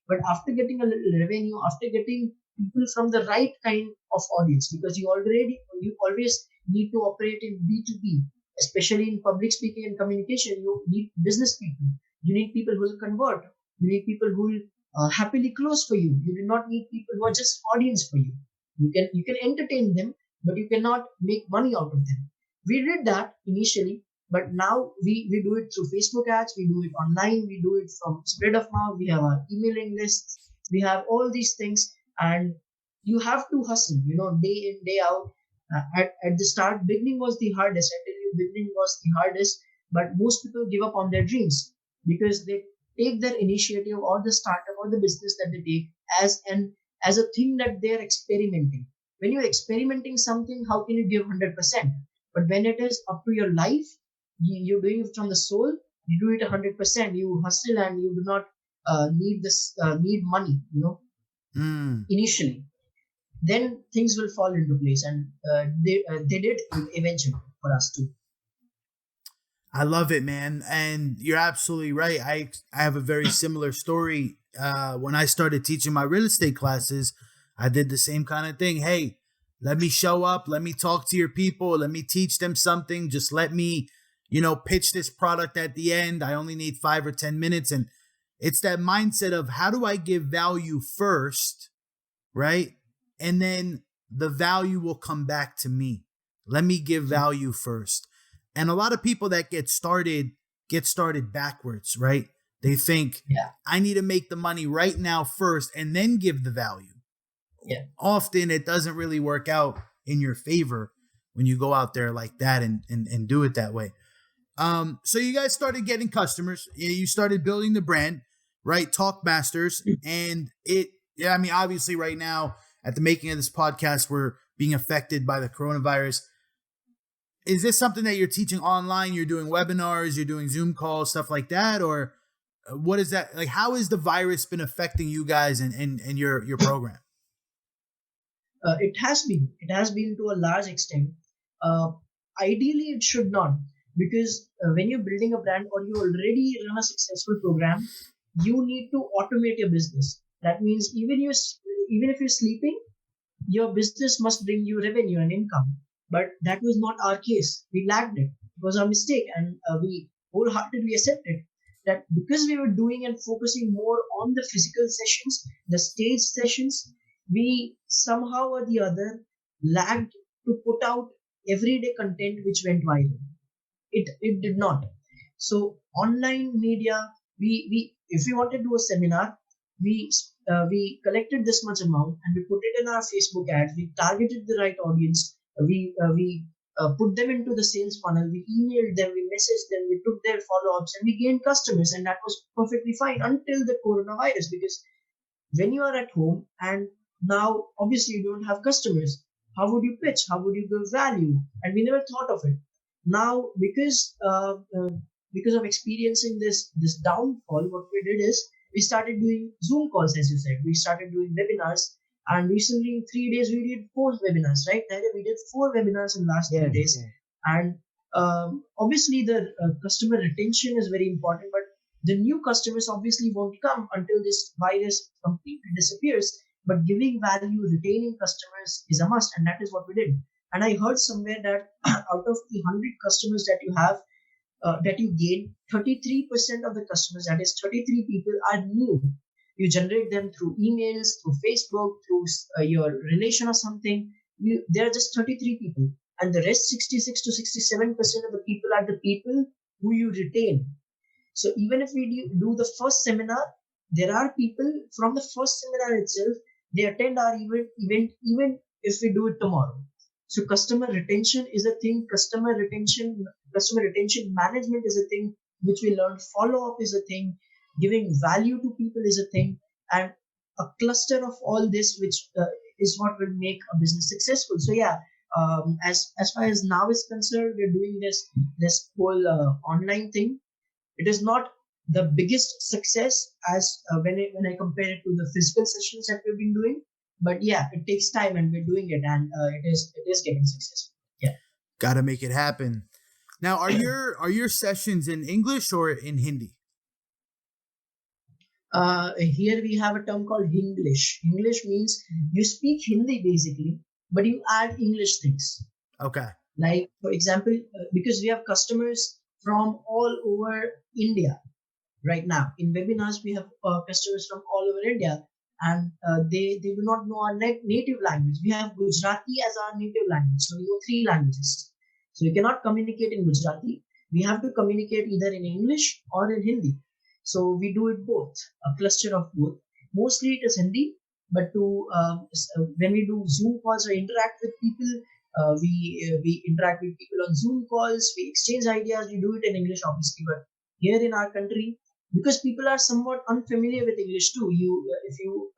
But after getting a little revenue, after getting people from the right kind of audience, because you always need to operate in B2B, especially in public speaking and communication, you need business people. You need people who will convert. You need people who will happily close for you. You do not need people who are just audience for you. You can entertain them, but you cannot make money out of them. We did that initially, but now we do it through Facebook ads, we do it online, we do it from spread of mouth, we have our emailing lists, we have all these things, and you have to hustle, day in, day out. At the start, beginning was the hardest. I tell you, beginning was the hardest, but most people give up on their dreams because they take their initiative or the startup or the business that they take as a thing that they are experimenting. When you're experimenting something, how can you give 100%? But when it is up to your life, you're doing it from the soul, you do it 100%. You hustle and you do not need money, Mm. initially, then things will fall into place, and they did eventually for us too. I love it, man. And you're absolutely right. I have a very similar story. When I started teaching my real estate classes, I did the same kind of thing. Hey, let me show up. Let me talk to your people. Let me teach them something. Just let me, pitch this product at the end. I only need 5 or 10 minutes. And it's that mindset of how do I give value first, right? And then the value will come back to me. Let me give value first. And a lot of people that get started backwards, right? They think, Yeah. I need to make the money right now first and then give the value. Yeah. Often it doesn't really work out in your favor when you go out there like that and do it that way. So you guys started getting customers. You started building the brand, right? Talkmasters. And obviously right now at the making of this podcast, we're being affected by the coronavirus. Is this something that you're teaching online? You're doing webinars, you're doing Zoom calls, stuff like that? Or what is that? Like, how has the virus been affecting you guys and your program? It has been to a large extent. Ideally, it should not, because when you're building a brand or you already run a successful program, you need to automate your business. That means even if you're sleeping, your business must bring you revenue and income. But that was not our case. We lacked it. It was our mistake, and we wholeheartedly accepted that because we were doing and focusing more on the physical sessions, the stage sessions, we somehow or the other lagged to put out everyday content which went viral. It did not. So online media, we if we wanted to do a seminar, we collected this much amount and we put it in our Facebook ads. We targeted the right audience. We put them into the sales funnel. We emailed them, we messaged them, we took their follow-ups, and we gained customers, and that was perfectly fine until the coronavirus. Because when you are at home and now obviously you don't have customers, how would you pitch? How would you give value? And we never thought of it. Now, because of experiencing this downfall, what we did is we started doing Zoom calls, as you said. We started doing webinars, and recently in 3 days we did 4 webinars, right? We did 4 webinars in last 3 days, and obviously the customer retention is very important, but the new customers obviously won't come until this virus completely disappears. But giving value, retaining customers is a must, and that is what we did. And I heard somewhere that out of the 100 customers that you have, that you gain, 33% of the customers, that is 33 people, are new. You generate them through emails, through Facebook, through your relation or something. They are just 33 people, and the rest 66 to 67% of the people are the people who you retain. So even if we do the first seminar, there are people from the first seminar itself, they attend our event even if we do it tomorrow. So customer retention is a thing. Customer retention management is a thing which we learned. Follow up is a thing. Giving value to people is a thing, and a cluster of all this, which is what will make a business successful. So yeah, as far as now is concerned, we're doing this whole online thing. It is not the biggest success as when I compare it to the physical sessions that we've been doing. But yeah, it takes time, and we're doing it, and it is getting successful. Yeah, Gotta make it happen. Now, are your sessions in English or in Hindi? Here we have a term called Hinglish. English means you speak Hindi basically, but you add English things. Okay. Like for example, because we have customers from all over India right now. In webinars, we have customers from all over India, and they do not know our native language. We have Gujarati as our native language, so we know 3 languages. So you cannot communicate in Gujarati. We have to communicate either in English or in Hindi. So we do it both, a cluster of both. Mostly it is Hindi, but when we do Zoom calls or interact with people, we interact with people on Zoom calls. We exchange ideas. We do it in English, obviously, but here in our country, because people are somewhat unfamiliar with English too. If you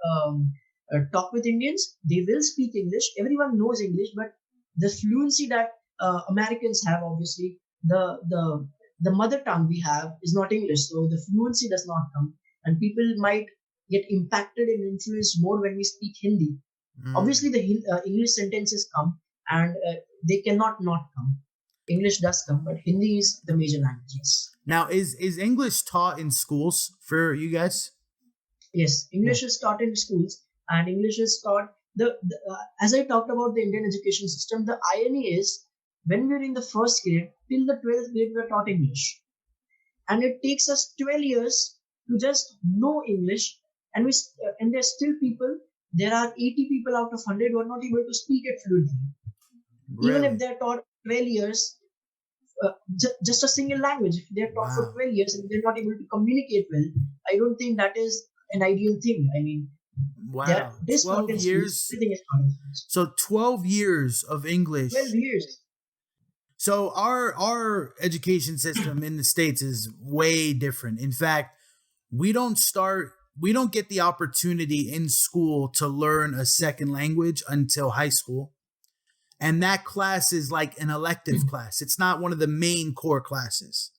talk with Indians, they will speak English. Everyone knows English, but the fluency that Americans have, obviously, the mother tongue we have is not English, so the fluency does not come. and people might get impacted and influenced more when we speak Hindi. Obviously, the English sentences come, and they cannot not come. English does come, but Hindi is the major language. Yes. Now, is English taught in schools for you guys? Yes, English is taught in schools, and English is taught. As I talked about the Indian education system, the irony is when we're in the first grade till the 12th grade, we're taught English, and it takes us 12 years to just know English, and there's still people. There are 80 people out of 100 who are not able to speak it fluently, even if they're taught 12 years. Just a single language. If they're taught for 12 years and they're not able to communicate well, I don't think that is an ideal thing. I mean, wow, 12 years. Everything is taught. So 12 years of English. 12 years. So our education system in the States is way different. In fact, we don't get the opportunity in school to learn a second language until high school. And that class is like an elective class. It's not one of the main core classes.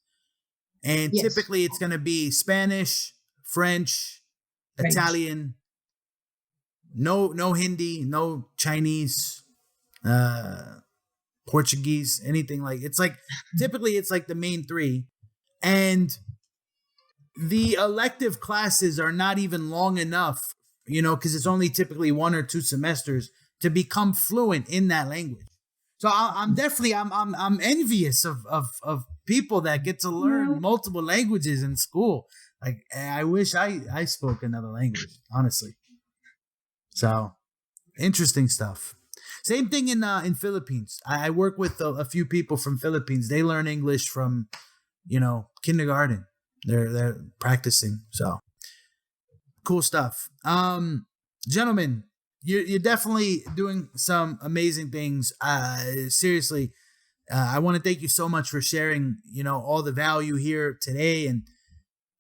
And typically it's going to be Spanish, French, Italian, no Hindi, no Chinese, Portuguese, anything like it's like typically it's like the main three. And the elective classes are not even long enough, because it's only typically 1 or 2 semesters to become fluent in that language. So I'm envious of people that get to learn multiple languages in school. Like, I wish I spoke another language, honestly. So interesting stuff. Same thing in Philippines. I work with a few people from Philippines. They learn English from, kindergarten. They're practicing. So cool stuff. Gentlemen, you're definitely doing some amazing things. Seriously, I want to thank you so much for sharing, all the value here today. And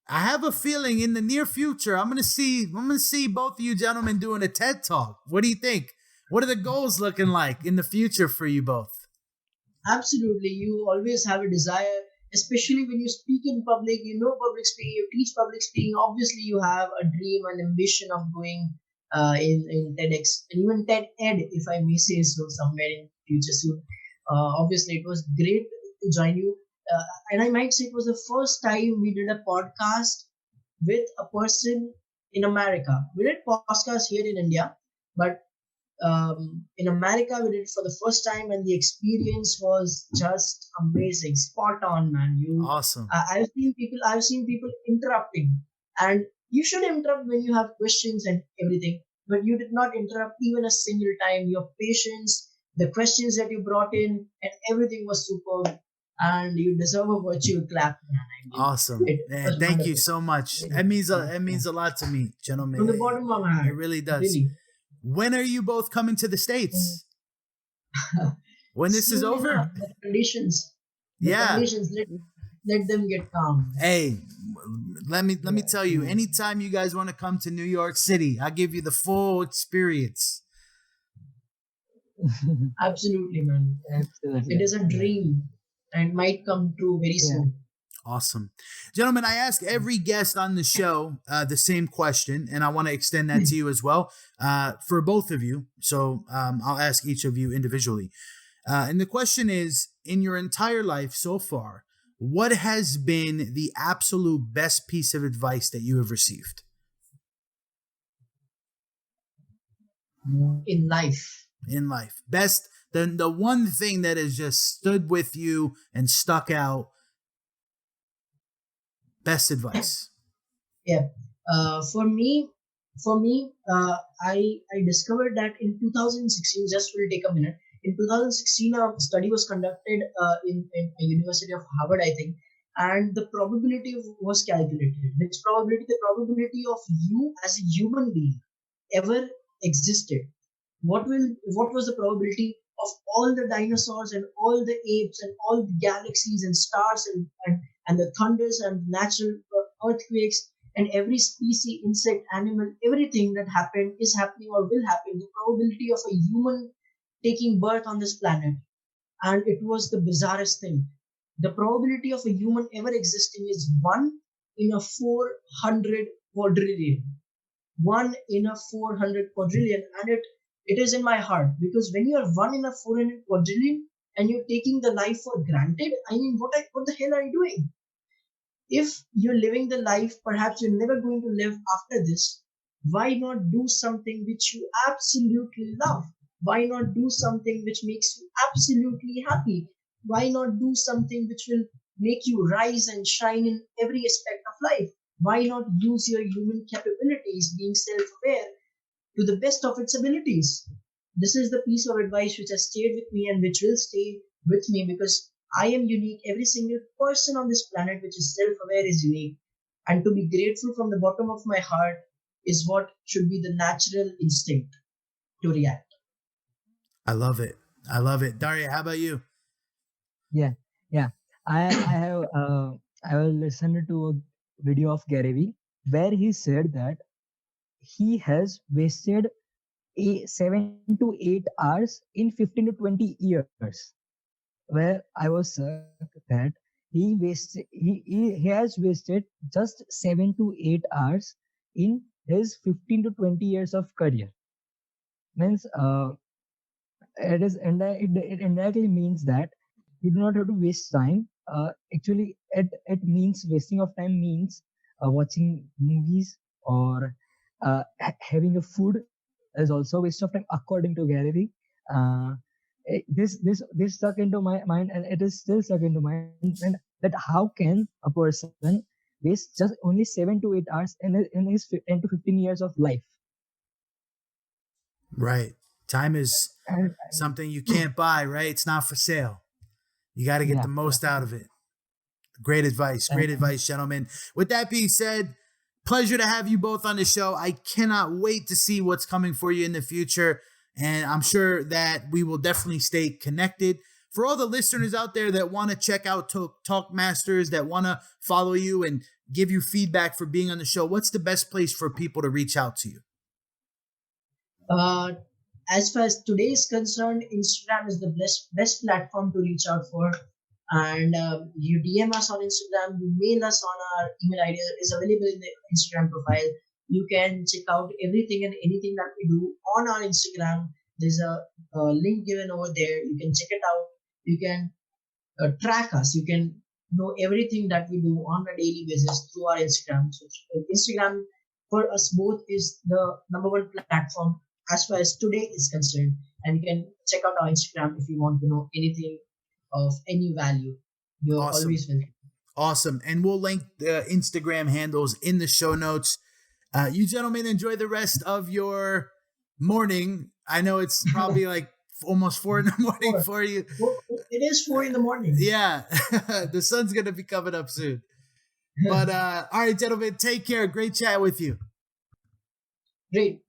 I have a feeling in the near future, I'm gonna see both of you gentlemen doing a TED Talk. What do you think? What are the goals looking like in the future for you both? Absolutely. You always have a desire, especially when you speak in public, public speaking, you teach public speaking. Obviously, you have a dream and ambition of going in TEDx and even TED Ed, if I may say so, somewhere in future soon. Obviously, it was great to join you. And I might say it was the first time we did a podcast with a person in America. We did podcasts here in India, but in America we did it for the first time, and the experience was just amazing, spot on, man. Awesome. I've seen people interrupting, and you should interrupt when you have questions and everything, but you did not interrupt even a single time. Your patience, the questions that you brought in, and everything was superb. And you deserve a virtual clap, man. Awesome. Man, thank you so much. It means a lot to me, gentlemen. From the bottom of my heart. It really does. Really. When are you both coming to the States? When this is over? The conditions. Conditions, let them get calm. Hey, let me tell you, anytime you guys want to come to New York City, I'll give you the full experience. Absolutely, man. Absolutely. It is a dream and might come true very soon. Awesome. Gentlemen, I ask every guest on the show the same question, and I want to extend that to you as well, for both of you. So I'll ask each of you individually. And the question is, in your entire life so far, what has been the absolute best piece of advice that you have received? In life. Best, the one thing that has just stood with you and stuck out. Best advice. Yeah. For me, I discovered that in 2016, just will take a minute. In 2016, a study was conducted in a University of Harvard, I think, and the probability was calculated. Which probability? The probability of you as a human being ever existed. What was the probability of all the dinosaurs and all the apes and all the galaxies and stars and the thunders and natural earthquakes and every species, insect, animal, everything that happened, is happening or will happen, the probability of a human taking birth on this planet. And it was the bizarrest thing. The probability of a human ever existing is 1 in a 400 quadrillion. 1 in a 400 quadrillion, and it is in my heart, because when you are 1 in a 400 quadrillion and you're taking the life for granted, I mean, what the hell are you doing? If you're living the life perhaps you're never going to live after this, why not do something which you absolutely love? Why not do something which makes you absolutely happy? Why not do something which will make you rise and shine in every aspect of life? Why not use your human capabilities, being self aware, to the best of its abilities? This is the piece of advice which has stayed with me and which will stay with me, because I am unique. Every single person on this planet which is self aware is unique. And to be grateful from the bottom of my heart is what should be the natural instinct to react. I love it. I love it. Daria, how about you? Yeah, yeah. I have I have listened to a video of Gary Vee where he said that he has wasted 7 to 8 hours in 15 to 20 years. Where I was that he has wasted just 7 to 8 hours in his 15 to 20 years of career. Means it indirectly means that you do not have to waste time. Actually, it means wasting of time means watching movies or having a food is also a waste of time according to Gary Vee. This stuck into my mind, and it is still stuck into my mind. And that how can a person waste just only 7 to 8 hours in his 10 to 15 years of life? Right. Time is And something you can't buy, right? It's not for sale. You got to get the yeah, yeah. most out of it. Great advice. Great And advice, gentlemen. With that being said, pleasure to have you both on the show. I cannot wait to see what's coming for you in the future. And I'm sure that we will definitely stay connected. For all the listeners out there that want to check out Talkmasters, that want to follow you and give you feedback for being on the show, what's the best place for people to reach out to you? Uh, as far as today is concerned, Instagram is the best platform to reach out for. And you DM us on Instagram, you mail us on our email ID is available in the Instagram profile. You can check out everything and anything that we do on our Instagram. There's a link given over there. You can check it out. You can track us. You can know everything that we do on a daily basis through our Instagram. So Instagram for us both is the number one platform as far as today is concerned. And you can check out our Instagram if you want to know anything of any value. You're Awesome. always welcome. Awesome. And we'll link the Instagram handles in the show notes. You gentlemen enjoy the rest of your morning. I know it's probably like almost 4 in the morning for you. It is 4 in the morning. Yeah. The sun's going to be coming up soon. But all right, gentlemen, take care. Great chat with you. Great.